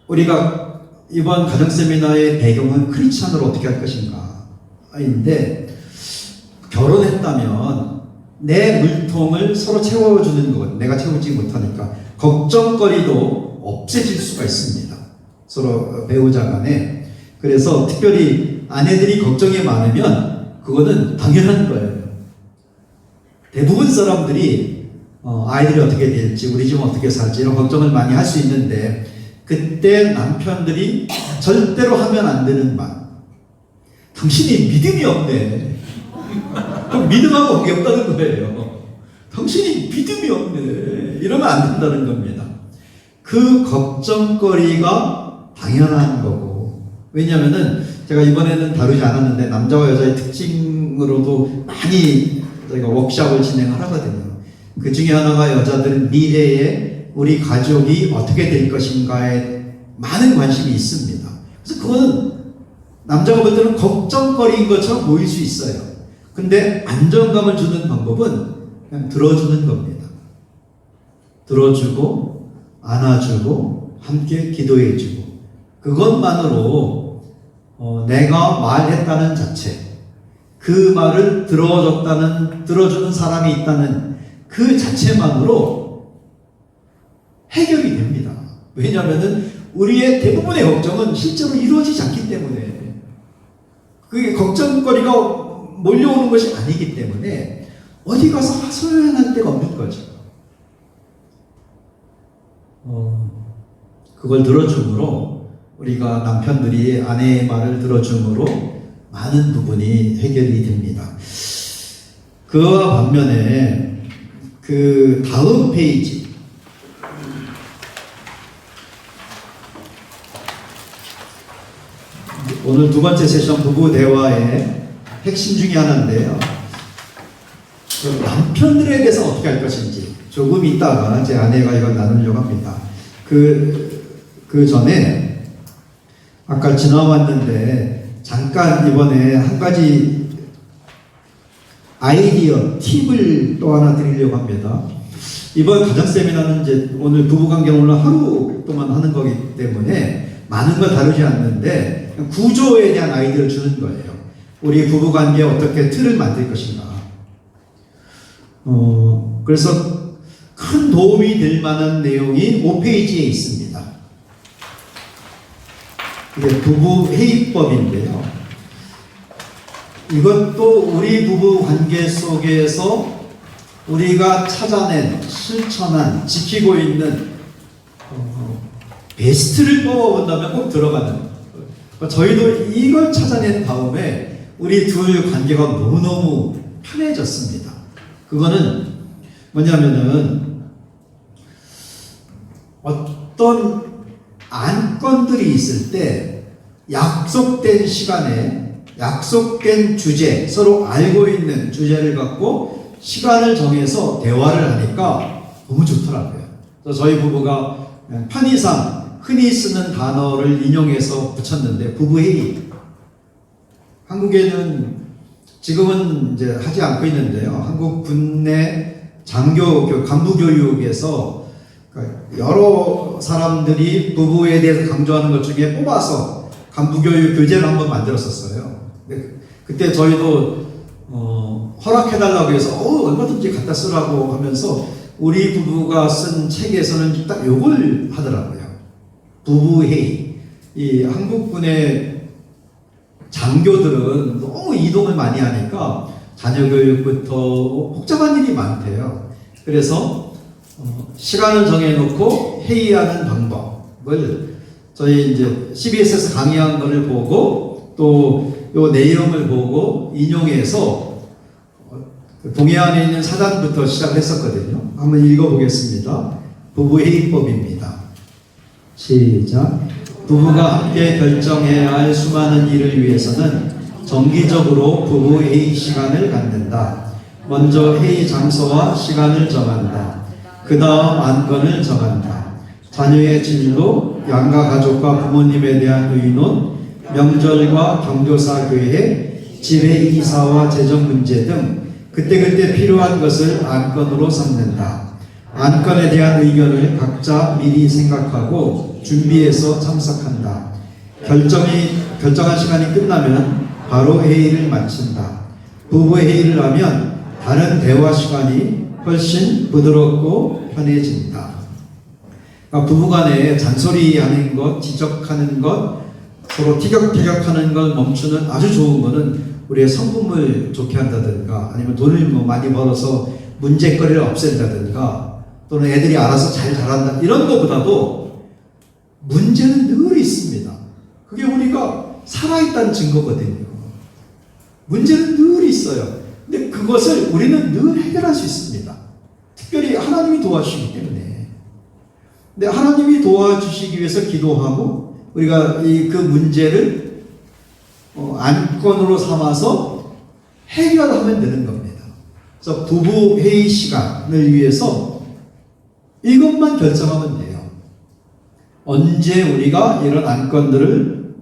우리가 이번 가정 세미나의 배경은 크리스찬으로 어떻게 할 것인가 인데 결혼했다면 내 물통을 서로 채워주는 것, 내가 채우지 못하니까 걱정거리도 없애질 수가 있습니다. 서로 배우자 간에. 그래서 특별히 아내들이 걱정이 많으면 그거는 당연한 거예요. 대부분 사람들이 아이들이 어떻게 될지, 우리 집은 어떻게 살지 이런 걱정을 많이 할 수 있는데 그때 남편들이 절대로 하면 안 되는 말. 당신이 믿음이 없네. 그럼 믿음하고 관계없다는 거예요. 당신이 믿음이 없네. 이러면 안 된다는 겁니다. 그 걱정거리가 당연한 거고. 왜냐면은 제가 이번에는 다루지 않았는데 남자와 여자의 특징으로도 많이 저희가 워크숍을 진행을 하거든요. 그 중에 하나가 여자들은 미래에 우리 가족이 어떻게 될 것인가에 많은 관심이 있습니다. 그래서 그건 남자가 볼 때는 걱정거리인 것처럼 보일 수 있어요. 근데 안정감을 주는 방법은 그냥 들어주는 겁니다. 들어주고 안아주고 함께 기도해주고 그것만으로 내가 말했다는 자체, 그 말을 들어주는 사람이 있다는 그 자체만으로 해결이 됩니다. 왜냐하면 우리의 대부분의 걱정은 실제로 이루어지지 않기 때문에, 그게 걱정거리가 몰려오는 것이 아니기 때문에 어디 가서 하소연할 데가 없는 거죠. 그걸 들어줌으로, 우리가 남편들이 아내의 말을 들어줌으로 많은 부분이 해결이 됩니다. 그와 반면에 그 다음 페이지, 오늘 두 번째 세션 부부 대화의 핵심 중에 하나인데요. 남편들에 대해서 어떻게 할 것인지 조금 이따가 제 아내가 이걸 나누려고 합니다. 그 전에 아까 지나왔는데 잠깐 이번에 한 가지 아이디어, 팁을 또 하나 드리려고 합니다. 이번 가정 세미나는 이제 오늘 부부관계 오늘 하루 동안 하는 거기 때문에 많은 걸 다루지 않는데 구조에 대한 아이디어를 주는 거예요. 우리 부부관계에 어떻게 틀을 만들 것인가. 그래서 큰 도움이 될 만한 내용이 5페이지에 있습니다. 이게 부부 회의법인데요. 이것도 우리 부부 관계 속에서 우리가 찾아낸, 실천한, 지키고 있는 베스트를 뽑아본다면 꼭 들어가는. 저희도 이걸 찾아낸 다음에 우리 둘 관계가 너무너무 편해졌습니다. 그거는 뭐냐면은 어떤 안건들이 있을 때 약속된 시간에 약속된 주제, 서로 알고 있는 주제를 갖고 시간을 정해서 대화를 하니까 너무 좋더라고요. 그래서 저희 부부가 편의상 흔히 쓰는 단어를 인용해서 붙였는데, 부부회의. 한국에는 지금은 이제 하지 않고 있는데요. 한국 군내 장교, 간부교육에서 여러 사람들이 부부에 대해서 강조하는 것 중에 뽑아서 간부교육 교재를 한번 만들었었어요. 그때 저희도 허락해달라고 해서 얼마든지 갖다 쓰라고 하면서 우리 부부가 쓴 책에서는 딱 요걸 하더라고요. 부부회의. 이 한국군의 장교들은 너무 이동을 많이 하니까 자녀교육부터 복잡한 일이 많대요. 그래서 시간을 정해놓고 회의하는 방법을 저희 이제 CBS에서 강의한 거를 보고 또 요 내용을 보고 인용해서 동해안에 있는 사단부터 시작을 했었거든요. 한번 읽어보겠습니다. 부부회의법입니다. 시작. 부부가 함께 결정해야 할 수많은 일을 위해서는 정기적으로 부부회의 시간을 갖는다. 먼저 회의 장소와 시간을 정한다. 그 다음 안건을 정한다. 자녀의 진로, 양가 가족과 부모님에 대한 의논, 명절과 경조사 교회, 집회 이사와 재정 문제 등 그때그때 필요한 것을 안건으로 삼는다. 안건에 대한 의견을 각자 미리 생각하고 준비해서 참석한다. 결정한 시간이 끝나면 바로 회의를 마친다. 부부 회의를 하면 다른 대화 시간이 훨씬 부드럽고 편해진다. 그러니까 부부간에 잔소리하는 것, 지적하는 것, 서로 티격태격하는 걸 멈추는 아주 좋은 거는 우리의 성품을 좋게 한다든가, 아니면 돈을 많이 벌어서 문제거리를 없앤다든가, 또는 애들이 알아서 잘 자란다, 이런 것보다도 문제는 늘 있습니다. 그게 우리가 살아있다는 증거거든요. 문제는 늘 있어요. 근데 그것을 우리는 늘 해결할 수 있습니다. 특별히 하나님이 도와주시기 때문에. 근데 하나님이 도와주시기 위해서 기도하고 우리가 그 문제를 안건으로 삼아서 해결하면 되는 겁니다. 그래서 부부 회의 시간을 위해서 이것만 결정하면 돼요. 언제 우리가 이런 안건들을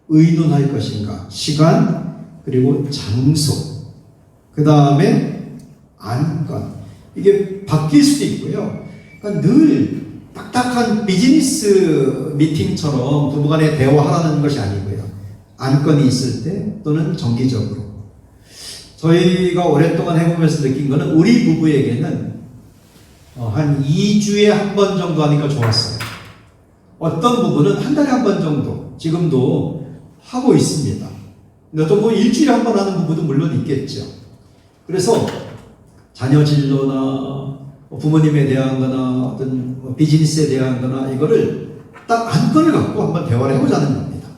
의논할 것인가, 시간, 그리고 장소, 그 다음에 안건. 이게 바뀔 수도 있고요. 그러니까 늘 딱딱한 비즈니스 미팅처럼 부부간에 대화하는 것이 아니고요. 안건이 있을 때 또는 정기적으로. 저희가 오랫동안 해보면서 느낀 거는 우리 부부에게는 한 2주에 한 번 정도 하니까 좋았어요. 어떤 부부는 한 달에 한 번 정도 지금도 하고 있습니다. 근데 또 뭐 일주일에 한 번 하는 부부도 물론 있겠죠. 그래서 자녀 진로나 부모님에 대한 거나 어떤 비즈니스에 대한 거나 이거를 딱 안건을 갖고 한번 대화를 해보자는 겁니다.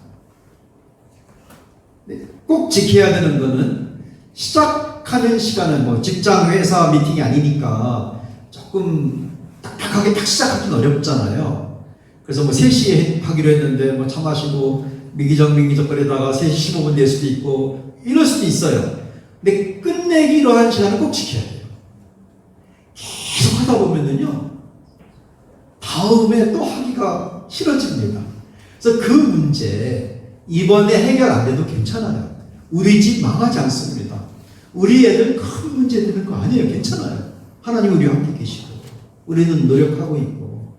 꼭 지켜야 되는 거는 시작하는 시간은 뭐 직장, 회사 미팅이 아니니까 조금 딱딱하게 딱 시작하기는 어렵잖아요. 그래서 뭐 3시에 하기로 했는데 뭐 차 마시고 미기적 거리다가 3시 15분 될 수도 있고 이럴 수도 있어요. 근데 끝내기로 한 시간은 꼭 지켜야 돼요. 계속 하다 보면은요, 다음에 또 하기가 싫어집니다. 그래서 그 문제 이번에 해결 안 돼도 괜찮아요. 우리 집 망하지 않습니다. 우리 애들 큰 문제 되는 거 아니에요. 괜찮아요. 하나님 우리와 함께 계시고 우리는 노력하고 있고.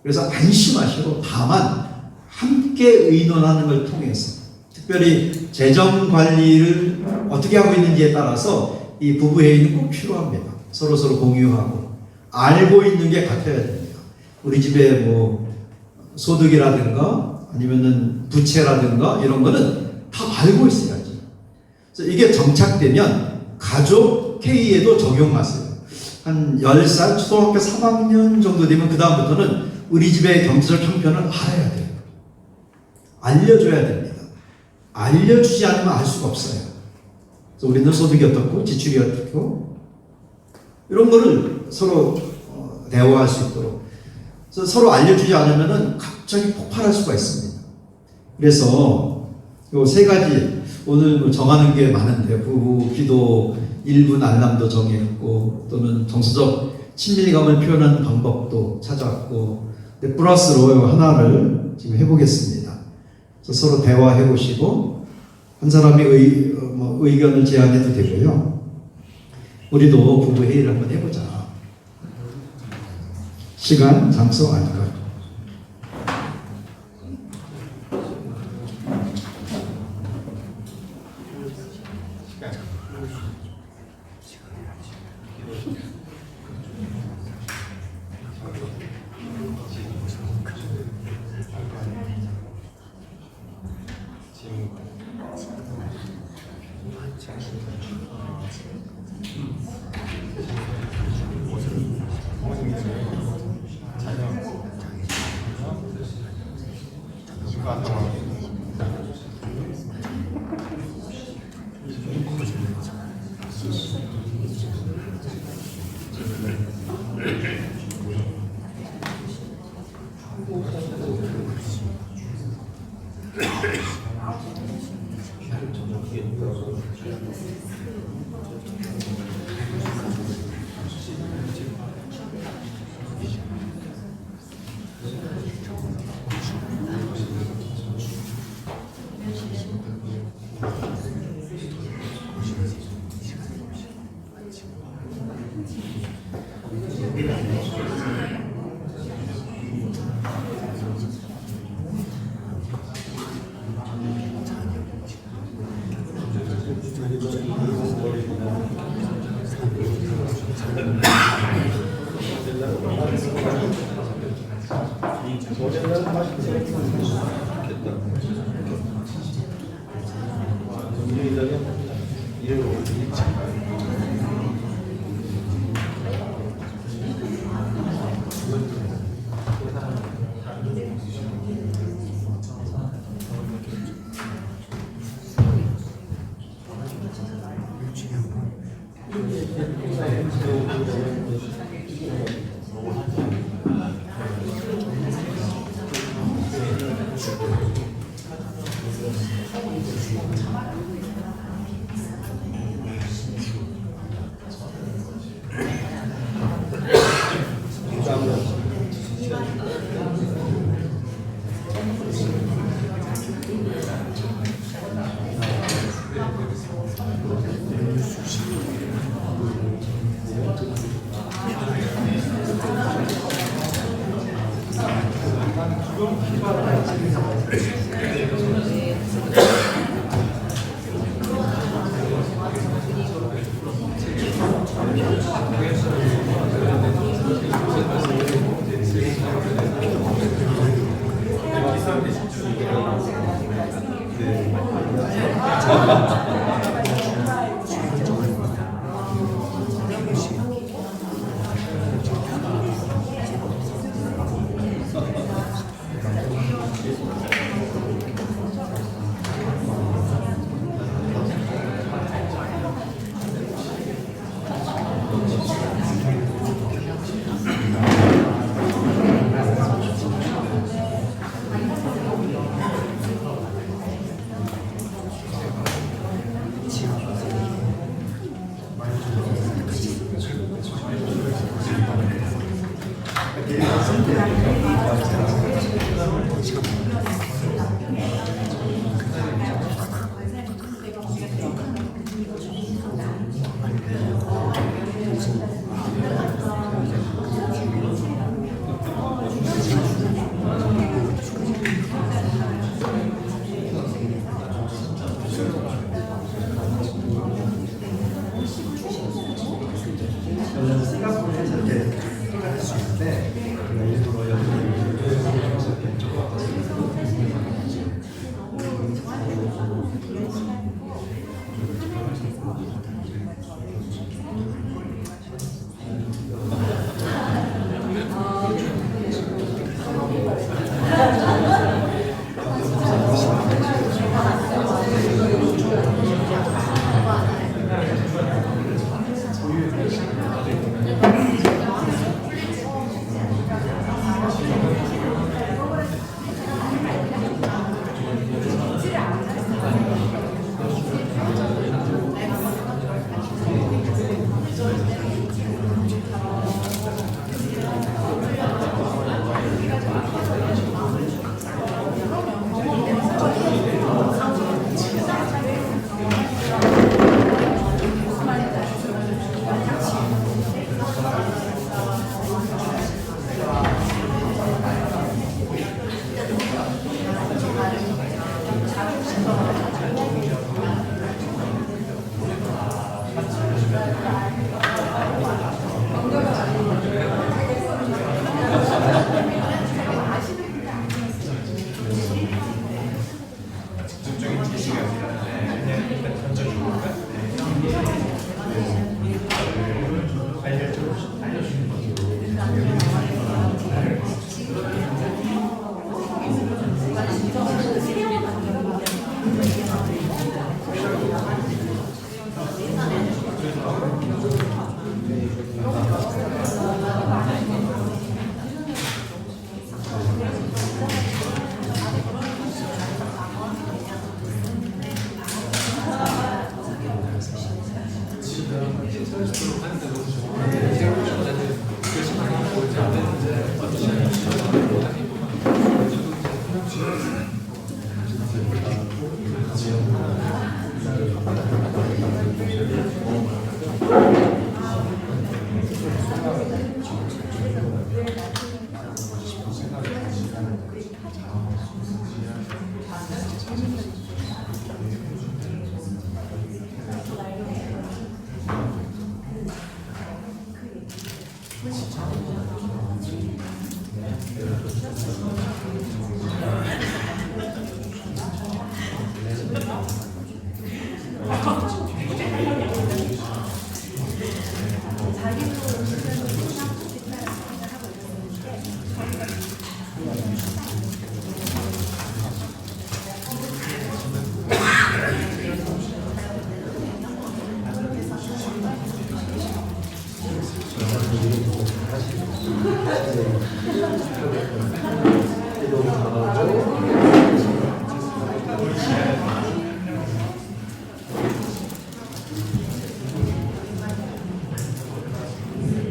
그래서 안심하시고 다만 함께 의논하는 걸 통해서 특별히 재정 관리를 어떻게 하고 있는지에 따라서 이 부부 회의는 꼭 필요합니다. 서로 공유하고 알고 있는 게 같아야 됩니다. 우리 집에 뭐 소득이라든가 아니면은 부채라든가 이런 거는 다 알고 있어야지. 그래서 이게 정착되면 가족 회의에도 적용하세요. 한 10살 초등학교 3학년 정도 되면 그 다음부터는 우리 집의 경제적 형편을 알아야 돼요. 알려줘야 됩니다. 알려주지 않으면 알 수가 없어요. 그래서 우리는 소득이 어떻고 지출이 어떻고 이런 거를 서로 대화할 수 있도록. 그래서 서로 알려주지 않으면 갑자기 폭발할 수가 있습니다. 그래서 요 3가지 오늘 뭐 정하는 게 많은데 부부 기도 1분 알람도 정했고 또는 정서적 친밀감을 표현하는 방법도 찾았고 플러스로 하나를 지금 해보겠습니다. 그래서 서로 대화해 보시고 한 사람이 의견을 제안해도 되고요. 우리도 부부 회의를 한번 해보자. 시간, 장소, 안건. 저는 싱가포르에 저렇게 생각할 수 있는데 일부러 여기 조금 어떻습니까?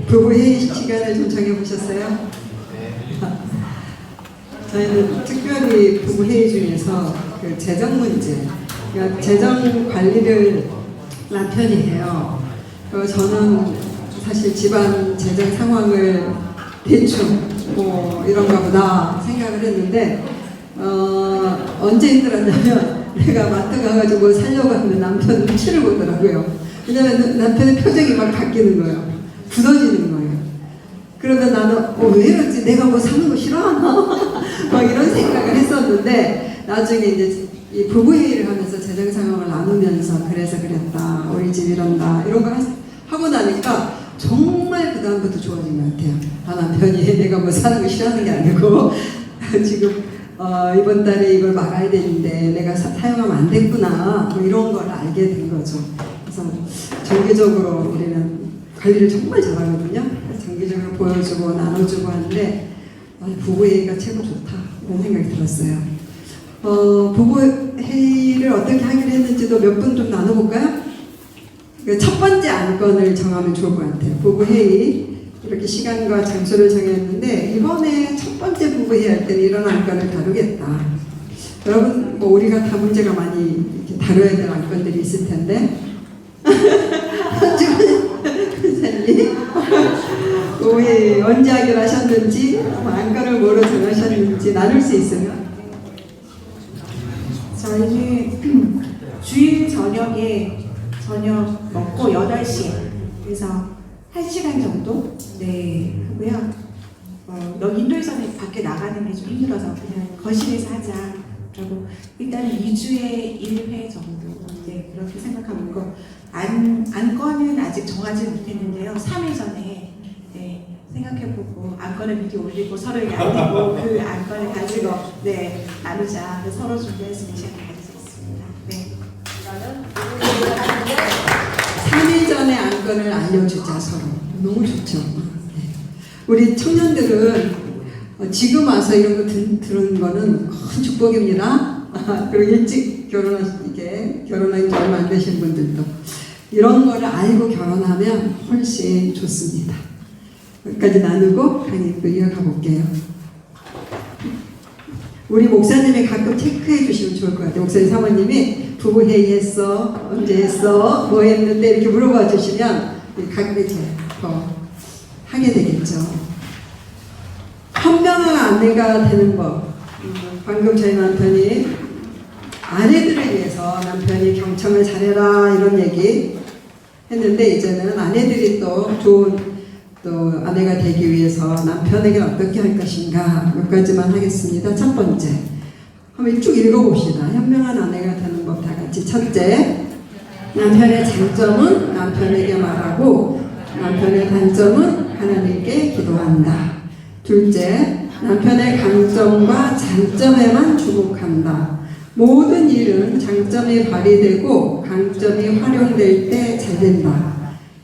부부회의 시간을 좀 정해보셨어요? 저희는 특별히 부부회의 중에서 그 재정 문제, 그러니까 재정 관리를 남편이 해요. 저는 사실 집안 재정 상황을 대충 뭐 이런가 보다 생각을 했는데 언제 힘들었냐면 내가 마트 가가지고 사려고 하면 남편 눈치를 보더라고요. 왜냐면 남편의 표정이 막 바뀌는 거예요. 굳어지는 거예요. 그러면 나는 왜 이러지? 내가 뭐 사는 거 싫어하나? 막 이런 생각을 했었는데 나중에 이제 이 부부회의를 하면서 재정 상황을 나누 알면서 그래서 그랬다. 우리 집 이런다. 이런 거 하고 나니까 정말 그 다음부터 좋아진 것 같아요. 남편이 내가 뭐 사는 거 싫어하는 게 아니고 지금 이번 달에 이걸 막아야 되는데 내가 사용하면 안 됐구나. 뭐 이런 걸 알게 된 거죠. 그래서 정기적으로 우리는 관리를 정말 잘하거든요. 정기적으로 보여주고 나눠주고 하는데 부부회의가 최고 좋다 이런 생각이 들었어요. 부부회의를 어떻게 하기로 했는지도 몇 분 좀 나눠볼까요? 첫 번째 안건을 정하면 좋을 것 같아요. 부부회의 이렇게 시간과 장소를 정했는데 이번에 첫 번째 부부회의 할 때는 이런 안건을 다루겠다. 여러분 뭐 우리가 다 문제가 많이 이렇게 다뤄야 될 안건들이 있을 텐데 선생님 왜 언제 하기로 하셨는지 안건을 뭐로 정하셨는지 나눌 수 있으면. 저희는 주일 저녁에 저녁 먹고 8시에 그래서 1시간 정도 하고요. 여기 인도에서는 밖에 나가는 게 좀 힘들어서 그냥 거실에서 하자. 그리고 일단은 2주에 1회 정도 그렇게 생각하고 있고 안건은 아직 정하지 못했는데요. 3일 전에 생각해보고 안건을 미리 올리고 서로에게 알리고 그 안건을 가지고 나누자. 서로 준비했으면 시간을 가질 수 있습니다. 네. 3일 전에 안건을 알려주자 서로. 너무 좋죠. 우리 청년들은 지금 와서 이런 거 들은 거는 큰 축복입니다. 그리고 일찍 결혼하기 지 얼마 안 되신 분들도 이런 거를 알고 결혼하면 훨씬 좋습니다. 여기까지 나누고 강의 또 이어가 볼게요. 우리 목사님이 가끔 체크해 주시면 좋을 것 같아요. 목사님 사모님이 부부회의 했어? 언제 했어? 뭐 했는데? 이렇게 물어봐 주시면 가끔 이제 더 하게 되겠죠. 현명한 아내가 되는 법. 방금 저희 남편이 아내들을 위해서 남편이 경청을 잘해라 이런 얘기 했는데 이제는 아내들이 또 좋은 또 아내가 되기 위해서 남편에게 어떻게 할 것인가 몇 가지만 하겠습니다. 첫 번째, 한번 쭉 읽어봅시다. 현명한 아내가 되는 법 다 같이. 첫째, 남편의 장점은 남편에게 말하고 남편의 단점은 하나님께 기도한다. 둘째, 남편의 강점과 장점에만 주목한다. 모든 일은 장점이 발휘되고 강점이 활용될 때 잘 된다.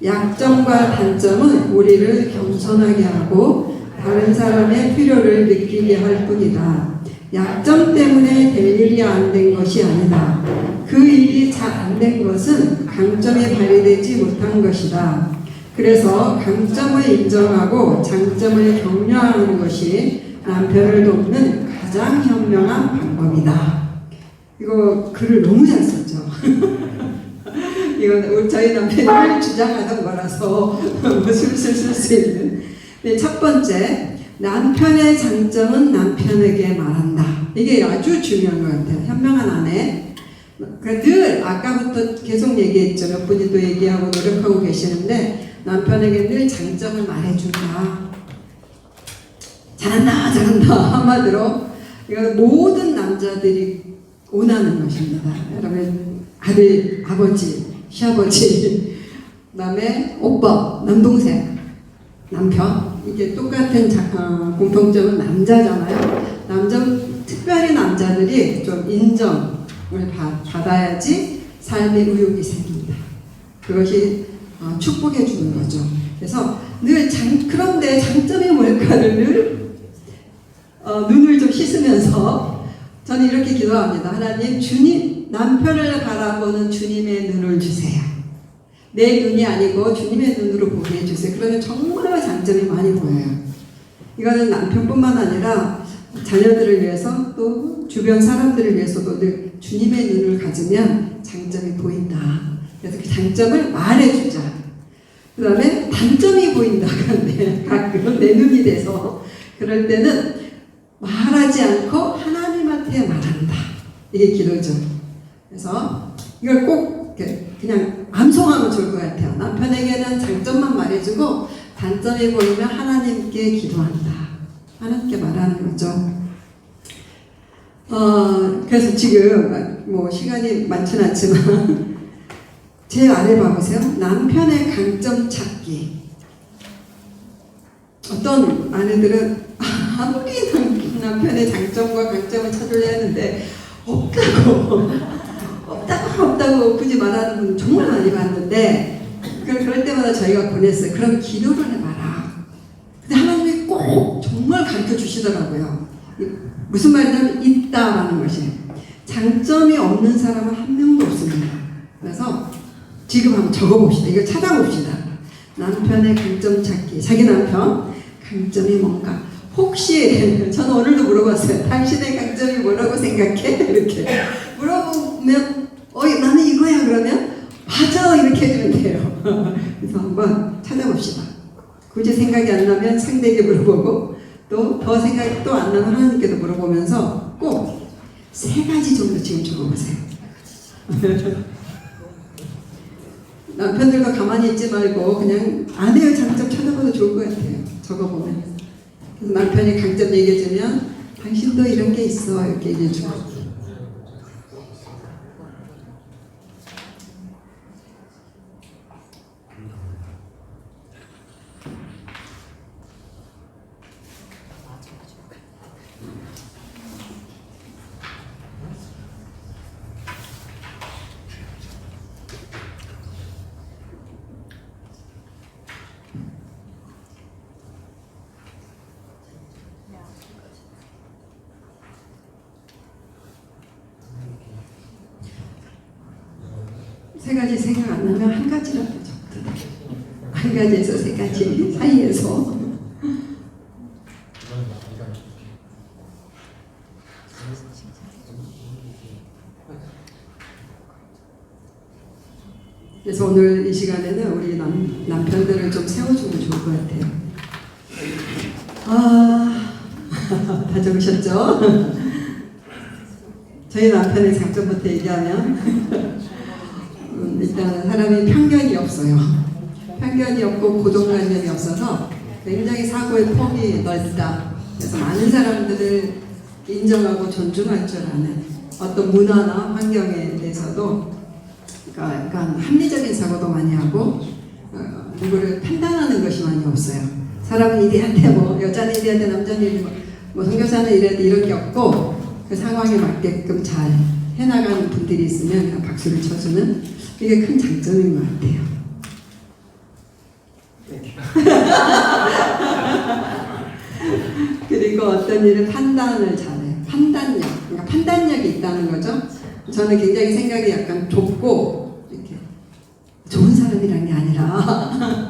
약점과 단점은 우리를 겸손하게 하고 다른 사람의 필요를 느끼게 할 뿐이다. 약점 때문에 될 일이 안 된 것이 아니다. 그 일이 잘 안 된 것은 강점이 발휘되지 못한 것이다. 그래서 강점을 인정하고 장점을 격려하는 것이 남편을 돕는 가장 현명한 방법이다. 이거 글을 너무 잘 썼죠. 이건 저희 남편이 주장하던 거라서 술술 쓸 수 있는. 네, 첫 번째, 남편의 장점은 남편에게 말한다. 이게 아주 중요한 것 같아요. 현명한 아내. 늘 아까부터 계속 얘기했죠. 몇 분이 또 얘기하고 노력하고 계시는데 남편에게 늘 장점을 말해준다. 잘한다, 잘한다. 한마디로 이건 모든 남자들이 원하는 것입니다. 여러분, 아들, 아버지, 시아버지, 그 다음에 오빠, 남동생, 남편. 이게 똑같은 공통점은 남자잖아요. 특별히 남자들이 좀 인정을 받아야지 삶의 의욕이 생깁니다. 그것이 축복해 주는 거죠. 그래서 늘 그런데 장점이 뭘까를 늘 눈을 좀 씻으면서 저는 이렇게 기도합니다. 하나님, 주님, 남편을 바라보는 주님의 눈을 주세요. 내 눈이 아니고 주님의 눈으로 보게 해주세요. 그러면 정말 장점이 많이 보여요. 이거는 남편뿐만 아니라 자녀들을 위해서 또 주변 사람들을 위해서도 늘 주님의 눈을 가지면 장점이 보인다. 그래서 그 장점을 말해주자. 그 다음에 단점이 보인다. 그런데 가끔은 내 눈이 돼서 그럴 때는 말하지 않고 하나님한테 말한다. 이게 기도죠. 그래서 이걸 꼭 그냥 암송하면 좋을 것 같아요. 남편에게는 장점만 말해주고 단점이 보이면 하나님께 기도한다. 하나님께 말하는 거죠. 그래서 지금 뭐 시간이 많지는 않지만 제 아래 봐보세요. 남편의 강점 찾기. 어떤 아내들은 아무리 남편의 장점과 강점을 찾으려 했는데 없다고 굳이 말하는 분 정말 많이 봤는데 그럴 때마다 저희가 보냈어요. 그럼 기도를 해봐라. 근데 하나님이 꼭 정말 가르쳐 주시더라고요. 무슨 말이냐면 있다라는 것이. 장점이 없는 사람은 한 명도 없습니다. 그래서 지금 한번 적어봅시다. 이거 찾아봅시다. 남편의 강점 찾기. 자기 남편 강점이 뭔가. 혹시 저는 오늘도 물어봤어요. 당신의 강점이 뭐라고 생각해? 이렇게 물어보면 나는 이거야 그러면 맞아 이렇게 해주면 돼요. 그래서 한번 찾아봅시다. 굳이 생각이 안 나면 상대에게 물어보고 또 더 생각이 또 안 나면 하나님께도 물어보면서 꼭 3가지 정도 지금 적어보세요. 남편들과 가만히 있지 말고 그냥 아내의 장점 찾아봐도 좋을 것 같아요. 적어보면. 그래서 남편이 강점 얘기해주면 당신도 이런 게 있어 이렇게 얘기해주고. 세 가지 생각 안 나면 한 가지라도 적더라. 한 가지에서 3가지 사이에서. 그래서 오늘 이 시간에는 우리 남편들을 좀 세워주면 좋을 것 같아요. 다 적으셨죠? 저희 남편의 장점부터 얘기하면 일단 사람이 편견이 없어요. 편견이 없고 고정관념이 없어서 굉장히 사고의 폭이 넓다. 그래서 많은 사람들을 인정하고 존중할 줄 아는 어떤 문화나 환경에 대해서도 그러니까 약간 합리적인 사고도 많이 하고 누구를 판단하는 것이 많이 없어요. 사람은 이래야 돼, 여자는 이래야 돼, 남자는 이래야 돼, 선교사는 이래야 돼 이런 게 없고 그 상황에 맞게끔 잘 해나가는 분들이 있으면 박수를 쳐주는 이게 큰 장점인 것 같아요. 그리고 어떤 일을 판단을 잘해. 판단력. 그러니까 판단력이 있다는 거죠. 저는 굉장히 생각이 약간 좁고 이렇게 좋은 사람이란 게 아니라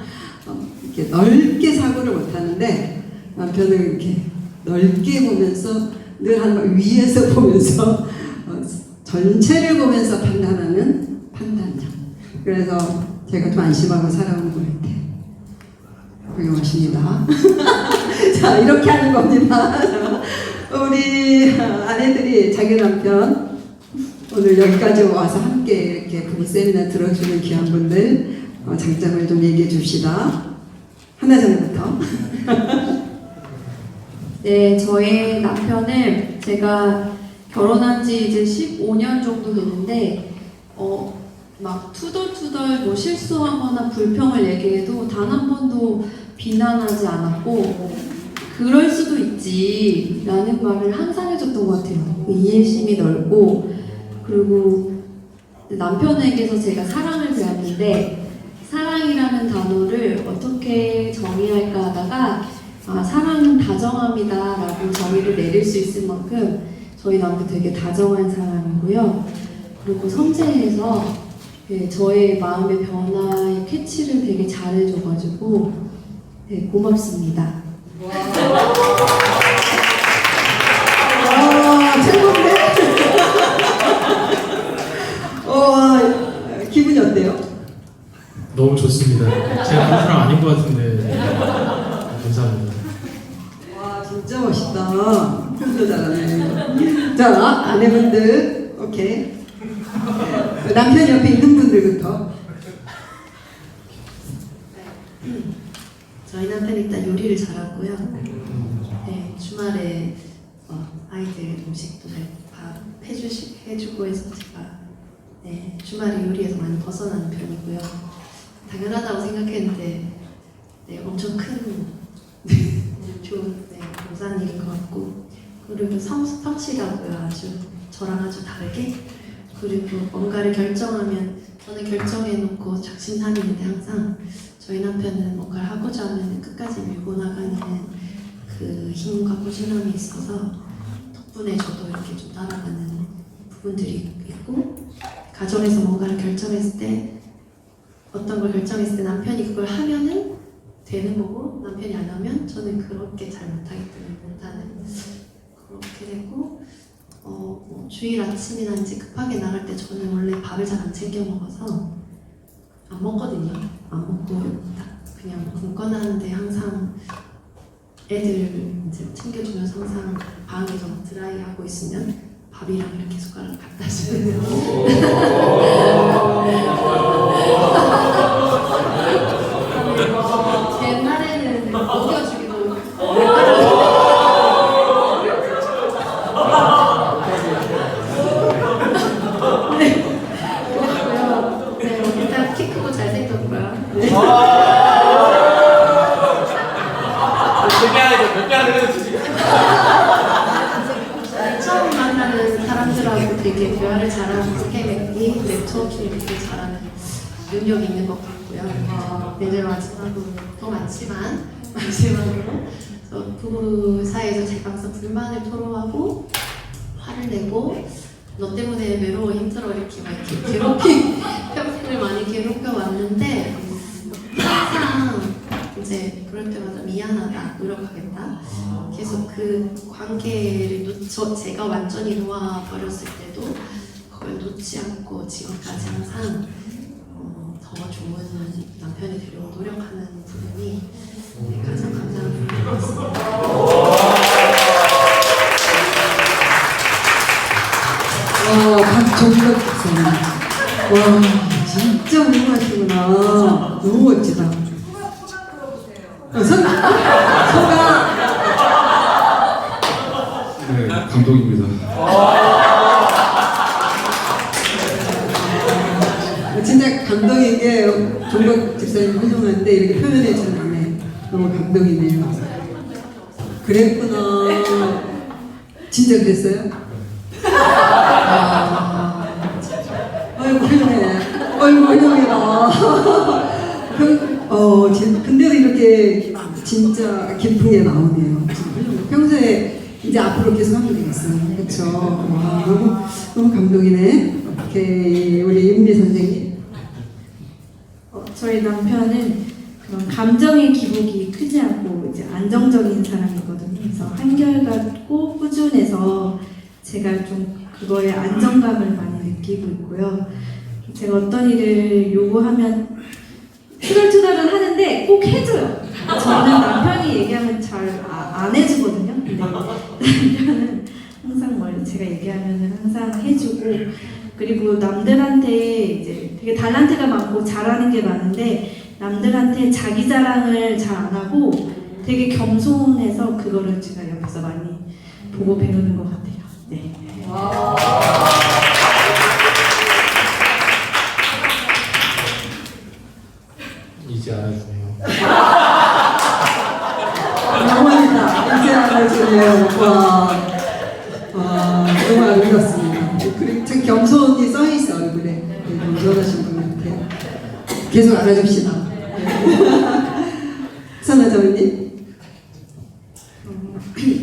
이렇게 넓게 사고를 못하는데 남편은 이렇게 넓게 보면서 늘 한 위에서 보면서 전체를 보면서 판단하는 판단력. 그래서 제가 좀 안심하고 살아오는 것 같아요. 훌륭하십니다. 자, 이렇게 하는 겁니다. 우리 아내들이 자기 남편 오늘 여기까지 와서 함께 이렇게 부부 세미나 들어주는 귀한 분들 장점을 좀 얘기해 줍시다. 하나전부터. 네, 저희 남편은 제가 결혼한 지 이제 15년 정도 됐는데 막 투덜투덜 뭐 실수하거나 불평을 얘기해도 단 한 번도 비난하지 않았고 그럴 수도 있지 라는 말을 항상 해줬던 것 같아요. 이해심이 넓고 그리고 남편에게서 제가 사랑을 배웠는데 사랑이라는 단어를 어떻게 정의할까 하다가 사랑은 다정함이다 라고 정의를 내릴 수 있을 만큼 저희 남편 되게 다정한 사람이고요. 그리고 섬세해서 저의 마음의 변화의 캐치를 되게 잘해줘가지고 고맙습니다. 최고인데? 기분이 어때요? 너무 좋습니다. 제가 그런 사람 아닌 것 같은데 감사합니다. 와, 진짜 멋있다. 표현도 잘하네. 자, 아내분들, 오케이. 남편 옆에 있는 분들부터. 저희 남편이 일단 요리를 잘하고요. 네, 주말에 아이들 음식도 밥 해주고 해서 제가 네, 주말에 요리에서 많이 벗어나는 편이고요. 당연하다고 생각했는데 네, 엄청 큰 좋은 공산일인 것 같고, 그리고 성실하고요. 저랑 아주 다르게. 그리고 뭔가를 결정하면 저는 결정해놓고 작심삼일인데 항상 저희 남편은 뭔가를 하고자 하면 끝까지 밀고 나가는 그 힘과 꾸준함이 있어서 덕분에 저도 이렇게 좀 따라가는 부분들이 있고, 가정에서 뭔가를 결정했을 때 어떤 걸 결정했을 때 남편이 그걸 하면은 되는 거고, 남편이 안 하면 저는 그렇게 잘 못하기 때문에 못하는, 그렇게 되고, 뭐 주일 아침이나 이제 급하게 나갈 때 저는 원래 밥을 잘 안 챙겨 먹어서 안 먹거든요. 안 먹고 그냥 굶거나 하는데 항상 애들 이제 챙겨주면서 항상 방에서 드라이 하고 있으면 밥이랑 이렇게 숟가락 갖다 주는. 옛날에는 먹여주기도 그랬고요. 네, 일단 키 크고 잘생겼고요. 네. 처음 만나는 사람들하고 되게 대화를 잘하고 케미이 네트워킹을 되게 잘하는 능력이 있는 것 같고요. 내일 마지막으로 더 많지만 마지막으로 부부 사이에서 제가 항상 불만을 토로하고 화를 내고 너 때문에 외로워 힘들어 이렇게 막 이렇게 평생을 많이 괴롭혀 왔는데 항상 이제 그럴 때마다 미안하다, 노력하겠다. 계속 그 관계를 제가 완전히 놓아버렸을 때도 그걸 놓지 않고 지금까지 항상 더 좋은 남편이 되려고 노력하는 부분이 가장 감사한 부분인 것 같습니다. 박종덕 박사님. 와, 진짜 훌륭하시구나. 너무 멋지다. 소감. 네, 감동입니다. 진짜 감동인 게 종덕 집사님 훌륭한데 이렇게 표현해 주는데 너무 감동이네요. 그랬구나. 진짜 그랬어요? 아이고 훌륭해. 아이고 훌륭해라. 근데도 이렇게 진짜 깊은 게 나오네요. 평소에 이제 앞으로 계속 하면 되겠어요. 그렇죠? 와, 너무 감동이네. 오케이, 우리 윤미 선생님. 저희 남편은 그런 감정의 기복이 크지 않고 이제 안정적인 사람이거든요. 그래서 한결같고 꾸준해서 제가 좀 그거에 안정감을 많이 느끼고 있고요. 제가 어떤 일을 요구하면 투덜투덜은 하는데 꼭 해줘요. 저는 남편이 얘기하면 잘 안 해주거든요. 근데 남편은 항상 제가 얘기하면 항상 해주고, 그리고 남들한테 이제 되게 달란트가 많고 잘하는 게 많은데 남들한테 자기 자랑을 잘 안 하고 되게 겸손해서 그거를 제가 옆에서 많이 보고 배우는 것 같아요. 네. 이제 알아주네요. 영원이다. 이제 알아주네요. 와, 정말 아름답습니다. 그리고 참 겸손히 써있어 얼굴에. 겸손하신 분 같아요. 계속 알아줍시다. 선아정님.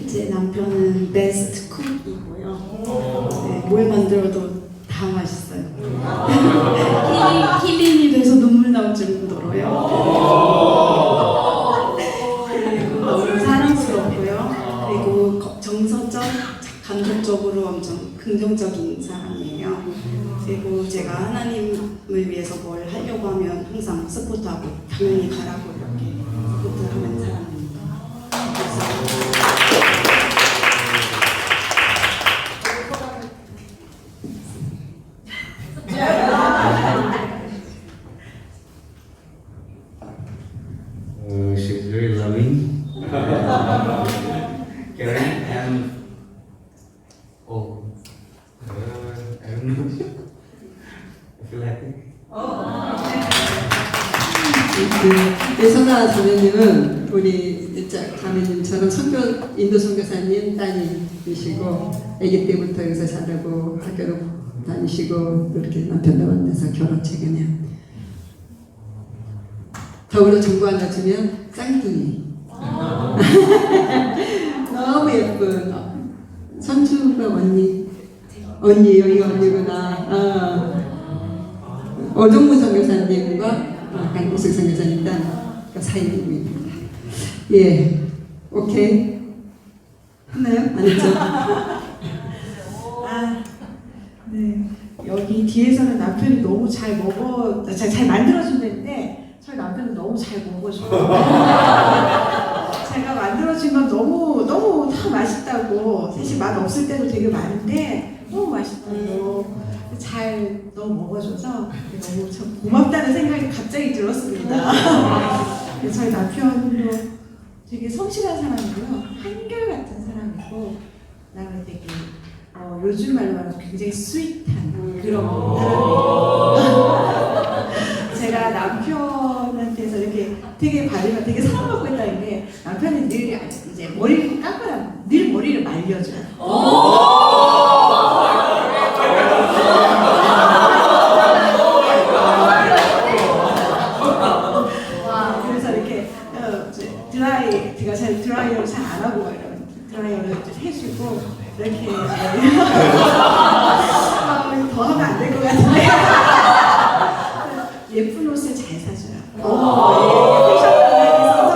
제 남편은 베스트 쿡이고요. 네, 뭘 만들어도 다 맛있어요. 힐링이 돼서 눈물 나올 정도로요. 그리고 너무 사랑스럽고요. 그리고 정서적, 감정적으로 엄청 긍정적인 사람이에요. 그리고 제가 하나님을 위해서 뭘 하려고 하면 항상 서포트하고 당연히 가라고 이렇게 서포트하는 사람입니다. She's very loving, caring, and I don't know. 예선아 자매님은 우리 자매님처럼 인도 선교사님 따님이시고 아기 때부터 여기서 자라고 학교로 다니시고 또 이렇게 남편도 만나서 결혼 최근에 더불어 정보 하나 주면 쌍둥이 너무 예쁜 선주가 언니 여기가 언니구나. 어종무 선교사님과 강국식 선교사님 딸 사인님입니다. 예, 오케이 하나요? 안 했죠? 네. 여기 뒤에서는 남편이 너무 잘 만들어준다는데 저희 남편은 너무 잘 먹어줘요. 제가 만들어준 건 너무 다 맛있다고. 사실 맛 없을 때도 되게 많은데 너무 맛있다고 너무 먹어줘서 너무 참 고맙다는 생각이 갑자기 들었습니다. 저희 남편도 되게 성실한 사람이고요, 한결같은 사람이고, 그다음에 되게 요즘 말로 말하면 굉장히 스윗한 그런 사람이에요. 제가 남편한테서 이렇게 되게 받으면 되게 사랑받고 있다는 게, 남편은 늘 이제 머리를 깎아야 늘 머리를 말려줘요. 그래서 이렇게 제가 잘 드라이어를 잘 안 하고 이런 드라이어를 해주고 이렇게 더 하면 안 될 것 같은데 예쁜 옷을 잘 사줘요. 패션 있어서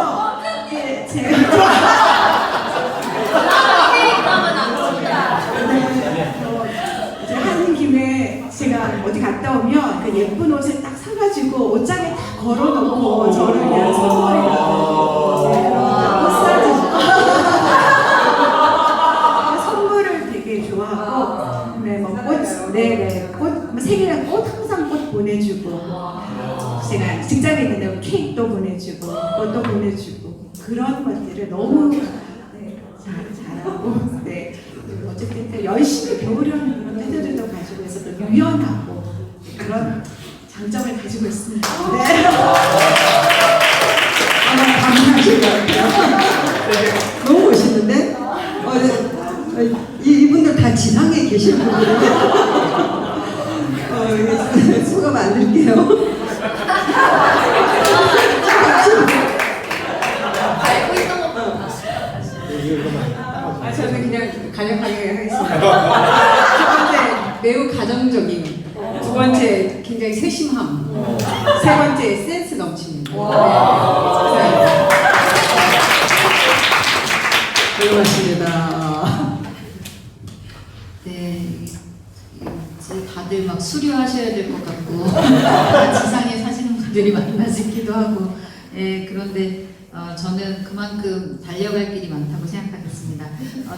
제가 하는 김에 제가 어디 갔다 오면 그 예쁜 옷을 딱 사가지고 옷장에 다 걸어놓고 저를 위한 선물이라고 옷 사주고 선물을 되게 좋아하고, 꽃 생일날 꽃 항상 꽃 보내주고, 제가 직장에 있는데 케이크도 보내주고 꽃도 보내주고 그런 것들을 너무 잘하고, 어쨌든 열심히 배우려는 그런 태도들도 가지고 있어서 유연하고 그런 장점을 가지고 있습니다. 네. 감사하실 것 같아요. 너무 멋있는데? 이분들 다 지상에 계신 분들인데 소감 안 드릴게요. 알고 있던 것보다. 저는 그냥 간략하게 하겠습니다. 첫 번째, 매우 가정적인. 두 번째, 굉장히 세심함. 세 번째, 센스 넘칩니다. 고맙습니다. 네, 이제 다들 막 수료하셔야 될 것 같고 지상에 사시는 분들이 많아지기도 하고, 그런데 저는 그만큼 달려갈 길이 많다고 생각하겠습니다.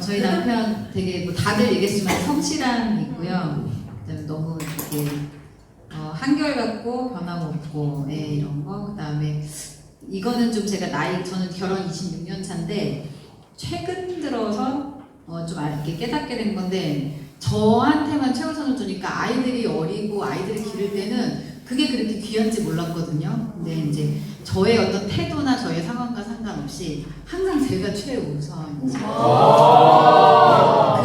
저희 남편 되게 다들 얘기했지만 성실함이 있고요. 그다음에 너무 이렇게 한결같고 변함없고 이런 거. 그다음에 이거는 좀 제가 저는 결혼 26년 차인데 최근 들어서 좀 이렇게 깨닫게 된 건데, 저한테만 최우선을 주니까 아이들이 어리고 아이들을 기를 때는 그게 그렇게 귀한지 몰랐거든요. 근데 이제 저의 어떤 태도나 저의 상황과 상관없이 항상 제가 최우선이지.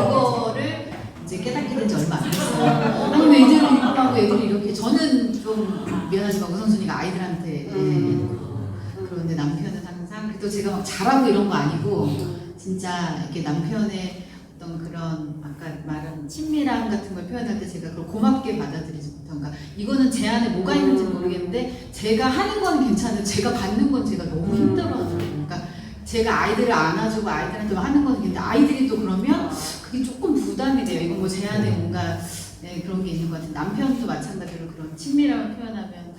그거를 이제 깨닫게 된 지 얼마 안 됐어요. 아니 왜 애들은 이렇게 하고 애들이 이렇게. 저는 좀 미안하지만 우선순위가 아이들한테 그런데 남편은 항상, 또 제가 막 잘하고 이런 거 아니고 진짜 이렇게 남편의 어떤 그런 아까 말한 친밀함 같은 걸 표현할 때 제가 그걸 고맙게 받아들이지 못한. 그러니까 이거는 제 안에 뭐가 있는지 모르겠는데 제가 하는 건 괜찮은데 제가 받는 건 제가 너무 힘들어요. 그러니까 제가 아이들을 안아주고 아이들한테 하는 건 있는데 아이들이 또 그러면 그게 조금 부담이 돼요. 이건 뭐 제 안에 뭔가 그런 게 있는 것 같은데, 남편도 마찬가지로 그런 친밀함을 표현하면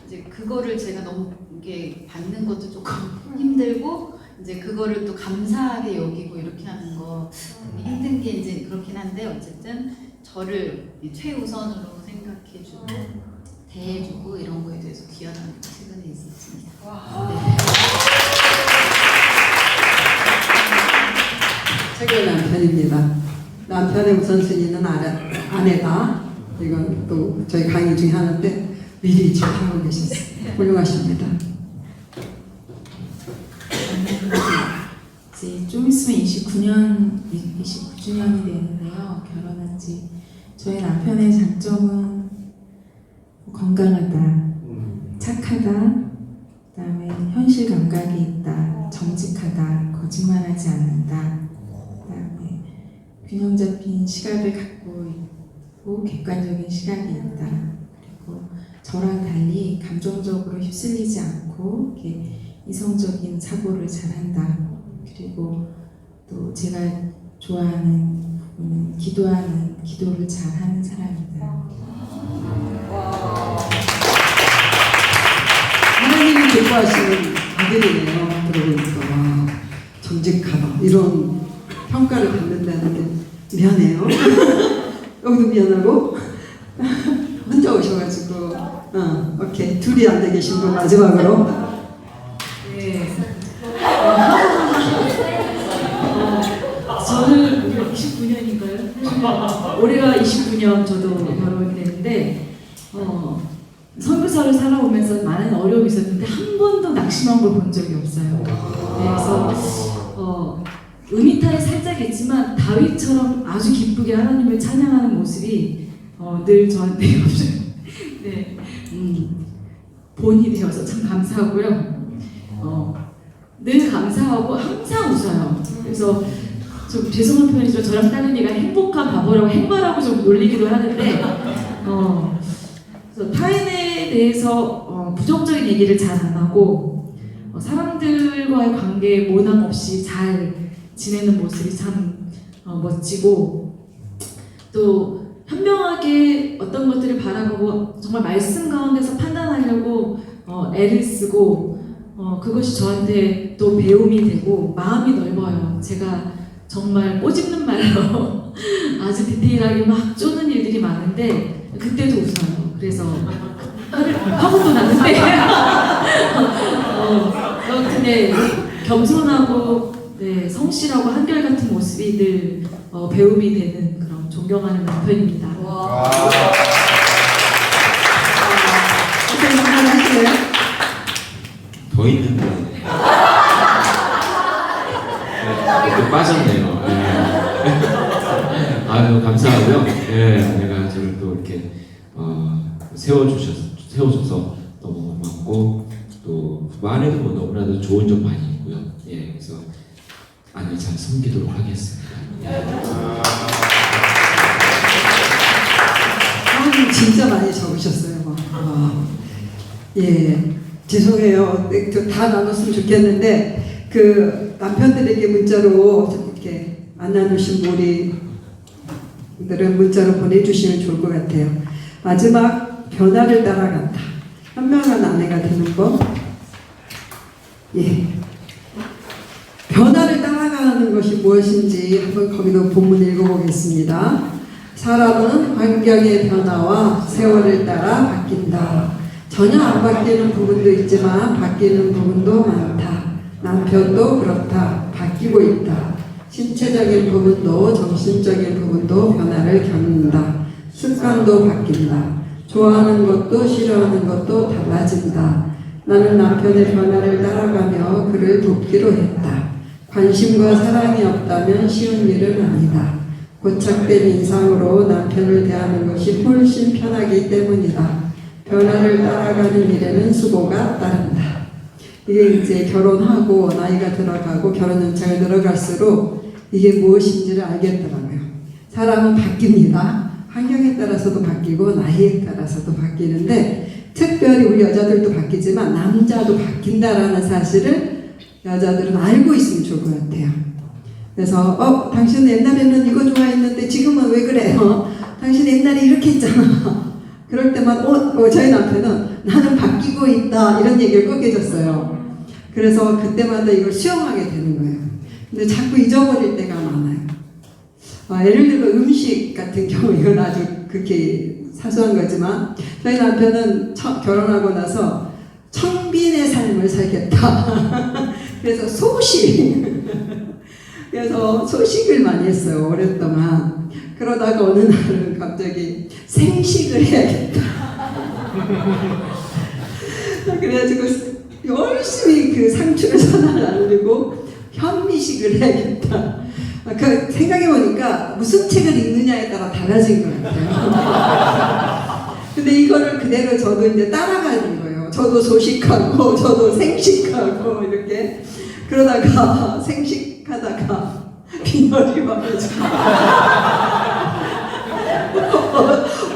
이제 그거를 제가 너무 이게 받는 것도 조금 힘들고, 이제 그거를 또 감사하게 여기고 이렇게 하는 거 힘든 게 이제 그렇긴 한데, 어쨌든 저를 최우선으로 생각해주고 대해주고 이런 거에 대해서 귀환한 게 최근에 있었습니다. 저희 남편입니다. 남편의 우선순위는 아내다. 이건 또 저희 강의 중에 하는데 미리 잘하고 계셨어요. 훌륭하십니다. 이제 좀 있으면 29주년이 되는데요. 결혼한 지 저희 남편의 장점은 건강하다, 착하다, 그다음에 현실 감각이 있다, 정직하다, 거짓말하지 않는다, 그다음에 균형 잡힌 시각을 갖고 있고 객관적인 시각이 있다. 그리고 저랑 달리 감정적으로 휩쓸리지 않고 이렇게 이성적인 사고를 잘한다. 그리고 또 제가 좋아하는 부분은 기도를 잘하는 사람이다. 하나님이 기뻐하시는 아들이네요. 그러니까 정직하다 이런 평가를 받는다는 게 미안해요. 여기도 미안하고 혼자 오셔가지고 오케이 둘이 앉아 계신 분 마지막으로. 네. 저는 29년인가요? 올해가 29년 저도 결혼이 됐는데 선교사를 살아오면서 많은 어려움이 있었는데 한 번도 낙심한 걸 본 적이 없어요. 그래서 음이탈이 살짝 있지만 다윗처럼 아주 기쁘게 하나님을 찬양하는 모습이 늘 저한테 네, 본이 되어서 참 감사하고요. 늘 감사하고 항상 웃어요. 그래서 좀 죄송한 표현이죠. 저랑 딸내미가 행복한 바보라고 행바라고 좀 놀리기도 하는데 그래서 타인에 대해서 부정적인 얘기를 잘 안 하고 사람들과의 관계에 모남 없이 잘 지내는 모습이 참 멋지고 또 현명하게 어떤 것들을 바라보고 정말 말씀 가운데서 판단하려고 애를 쓰고 그것이 저한테 또 배움이 되고 마음이 넓어요. 제가 정말 꼬집는 말로 아주 디테일하게 막 쪼는 일들이 많은데 그때도 웃어요. 그래서 화분도 났는데 근데 겸손하고 네, 성실하고 한결같은 모습이 늘 배움이 되는 그런 존경하는 남편입니다. 어떤 생각을 하시나요? 더 있는데. 또 빠졌네요. 아유 감사하고요. 내가 저를 또 이렇게 세워줘서 너무 고맙고 또 아내도 뭐 너무나도 좋은 점 많이 있고요. 그래서 아내 잘 섬기도록 하겠습니다. 진짜 많이 적으셨어요. 죄송해요. 다 나눴으면 좋겠는데 그 남편들에게 문자로 이렇게 안 나누신 분들은 문자로 보내주시면 좋을 것 같아요. 마지막 변화를 따라간다. 현명한 아내가 되는 법. 변화를 따라가는 것이 무엇인지 한번 거기도 본문 읽어보겠습니다. 사람은 환경의 변화와 세월을 따라 바뀐다. 전혀 안 바뀌는 부분도 있지만 바뀌는 부분도 많다. 남편도 그렇다. 바뀌고 있다. 신체적인 부분도 정신적인 부분도 변화를 겪는다. 습관도 바뀐다. 좋아하는 것도 싫어하는 것도 달라진다. 나는 남편의 변화를 따라가며 그를 돕기로 했다. 관심과 사랑이 없다면 쉬운 일은 아니다. 고착된 인상으로 남편을 대하는 것이 훨씬 편하기 때문이다. 변화를 따라가는 일에는 수고가 따른다. 이게 이제 결혼하고 나이가 들어가고 결혼 연차가 들어갈수록 이게 무엇인지를 알겠더라고요. 사람은 바뀝니다. 환경에 따라서도 바뀌고 나이에 따라서도 바뀌는데 특별히 우리 여자들도 바뀌지만 남자도 바뀐다라는 사실을 여자들은 알고 있으면 좋을 것 같아요. 그래서 당신 옛날에는 이거 좋아했는데 지금은 왜 그래요? 당신 옛날에 이렇게 했잖아. 그럴 때만 저희 남편은 나는 바뀌고 있다 이런 얘기를 꼭 해줬어요. 그래서 그때마다 이걸 수용하게 되는 거예요. 근데 자꾸 잊어버릴 때가 많아요. 예를 들어 음식 같은 경우 이건 아주 그렇게 사소한 거지만 저희 남편은 결혼하고 나서 청빈의 삶을 살겠다. 그래서 소식을 많이 했어요. 오랫동안. 그러다가 어느 날은 갑자기 생식을 해야겠다. 그래가지고 열심히 그 상추를 전화를 날리고 현미식을 해야겠다. 그 생각해보니까 무슨 책을 읽느냐에 따라 달라진 것 같아요. 근데 이거를 그대로 저도 이제 따라가는 거예요. 저도 소식하고 저도 생식하고 이렇게 그러다가 생식하다가 빈혈이 와가지고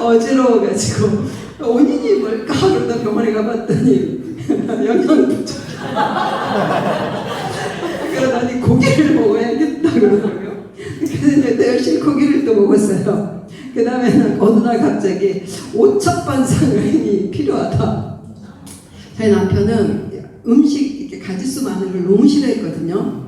어지러워가지고 원인이 뭘까 그러다 병원에 가봤더니 영양 부족. 그러더니 고기를 먹어야겠다 그러더라고요. 그래서 이제 열심히 고기를 또 먹었어요. 그 다음에는 어느 날 갑자기 오첩반상이 필요하다. 저희 남편은 음식 이렇게 가짓수 많은 걸 너무 싫어했거든요.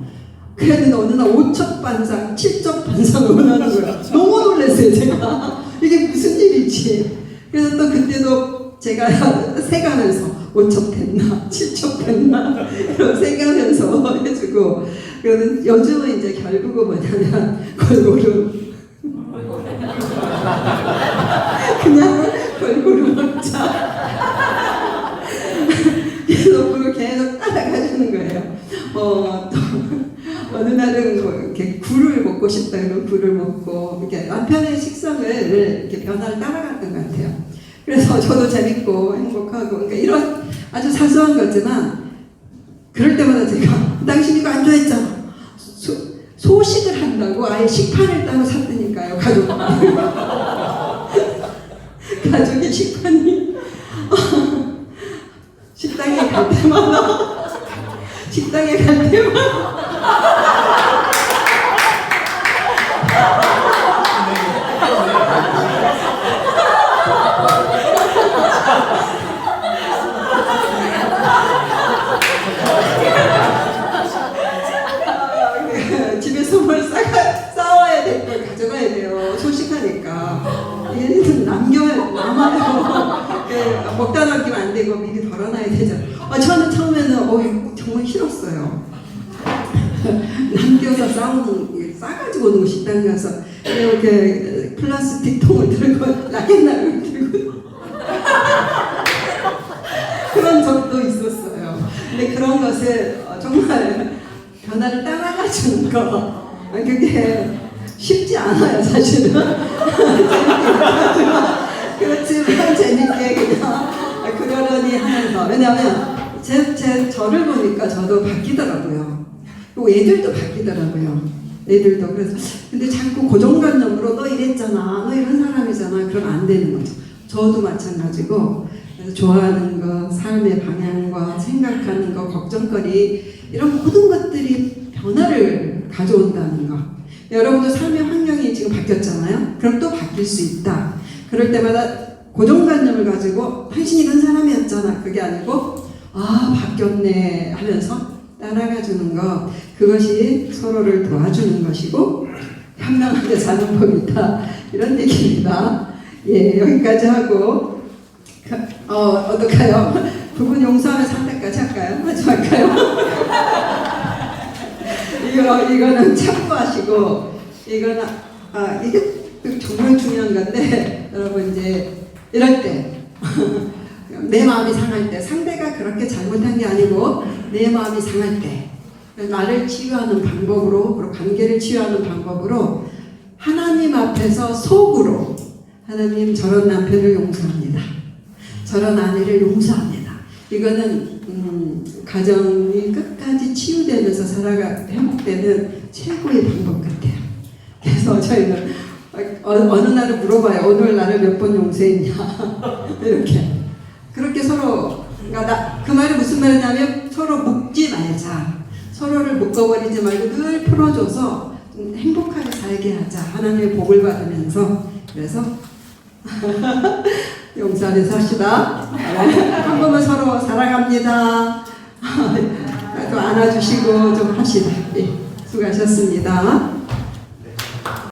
그랬는데 어느 날 5첩 반상, 7첩 반상을 원하는 거예요. 너무 놀랐어요, 제가. 이게 무슨 일이지? 그래서 또 그때도 제가 세가면서 5첩 됐나, 7첩 됐나, 그런 세가면서 해주고, 그러면 요즘은 이제 결국은 뭐냐면, 골고루. 그냥 골고루 먹자. 그래서 그걸 계속 따라가주는 거예요. 또 어느 날은 뭐 이렇게 굴을 먹고 싶다 그러면 굴을 먹고 이렇게 남편의 식성을 이렇게 변화를 따라갔던 것 같아요. 그래서 저도 재밌고 행복하고 그러니까 이런 아주 사소한 거지만 그럴 때마다 제가 당신 이거 안 좋아했잖아. 소식을 한다고 아예 식판을 따로 샀다니까요. 가족의 식판이 식당에 갈 때마다 집에서 뭘 싸와야 될 걸 가져가야 돼요. 소식하니까. 얘는 남아요. 먹다 남기면 안 되고 미리 덜어놔야 되잖아요. 저는 처음에는 정말 싫었어요. 남겨서 싸가지고 오는 거 식당 가서 이렇게 플라스틱 통을 들고 라켓나를 들고 그런 적도 있었어요. 근데 그런 것을 정말 변화를 따라가주는 거 그게 쉽지 않아요, 사실은. 그렇지만 재밌게 그냥 그러려니 하면서 왜냐하면 저를 보니까 저도 바뀌더라고요. 그리고 애들도 바뀌더라고요. 애들도 그래서 근데 자꾸 고정관념으로 너 이랬잖아, 너 이런 사람이잖아, 그러면 안 되는 거죠. 저도 마찬가지고 그래서 좋아하는 거, 삶의 방향과 생각하는 거, 걱정거리 이런 모든 것들이 변화를 가져온다는 거. 여러분도 삶의 환경이 지금 바뀌었잖아요. 그럼 또 바뀔 수 있다. 그럴 때마다 고정관념을 가지고 당신 이런 사람이었잖아. 그게 아니고 바뀌었네 하면서 따라가주는 것. 그것이 서로를 도와주는 것이고 현명하게 사는 법이다. 이런 얘기입니다. 예, 여기까지 하고 어떡해요? 부분 용서하면 상대까지 할까요? 하지 말까요? 이거는 참고하시고 이거는 이게 정말 중요한 건데 여러분 이제 이럴 때 내 마음이 상할 때 상대가 그렇게 잘못한 게 아니고 내 마음이 상할 때 나를 치유하는 방법으로 그리고 관계를 치유하는 방법으로 하나님 앞에서 속으로 하나님 저런 남편을 용서합니다. 저런 아내를 용서합니다. 이거는 가정이 끝까지 치유되면서 회복되는 최고의 방법 같아요. 그래서 저희는 어느 날을 물어봐요. 오늘 나를 몇 번 용서했냐 이렇게 그렇게 서로 그 말이 무슨 말이냐면 서로 묶지 말자. 서로를 묶어버리지 말고 늘 풀어줘서 행복하게 살게 하자. 하나님의 복을 받으면서 그래서 용서하면서 합시다. 한 번만 서로 사랑합니다. 또 안아주시고 좀 합시다. 네, 수고하셨습니다.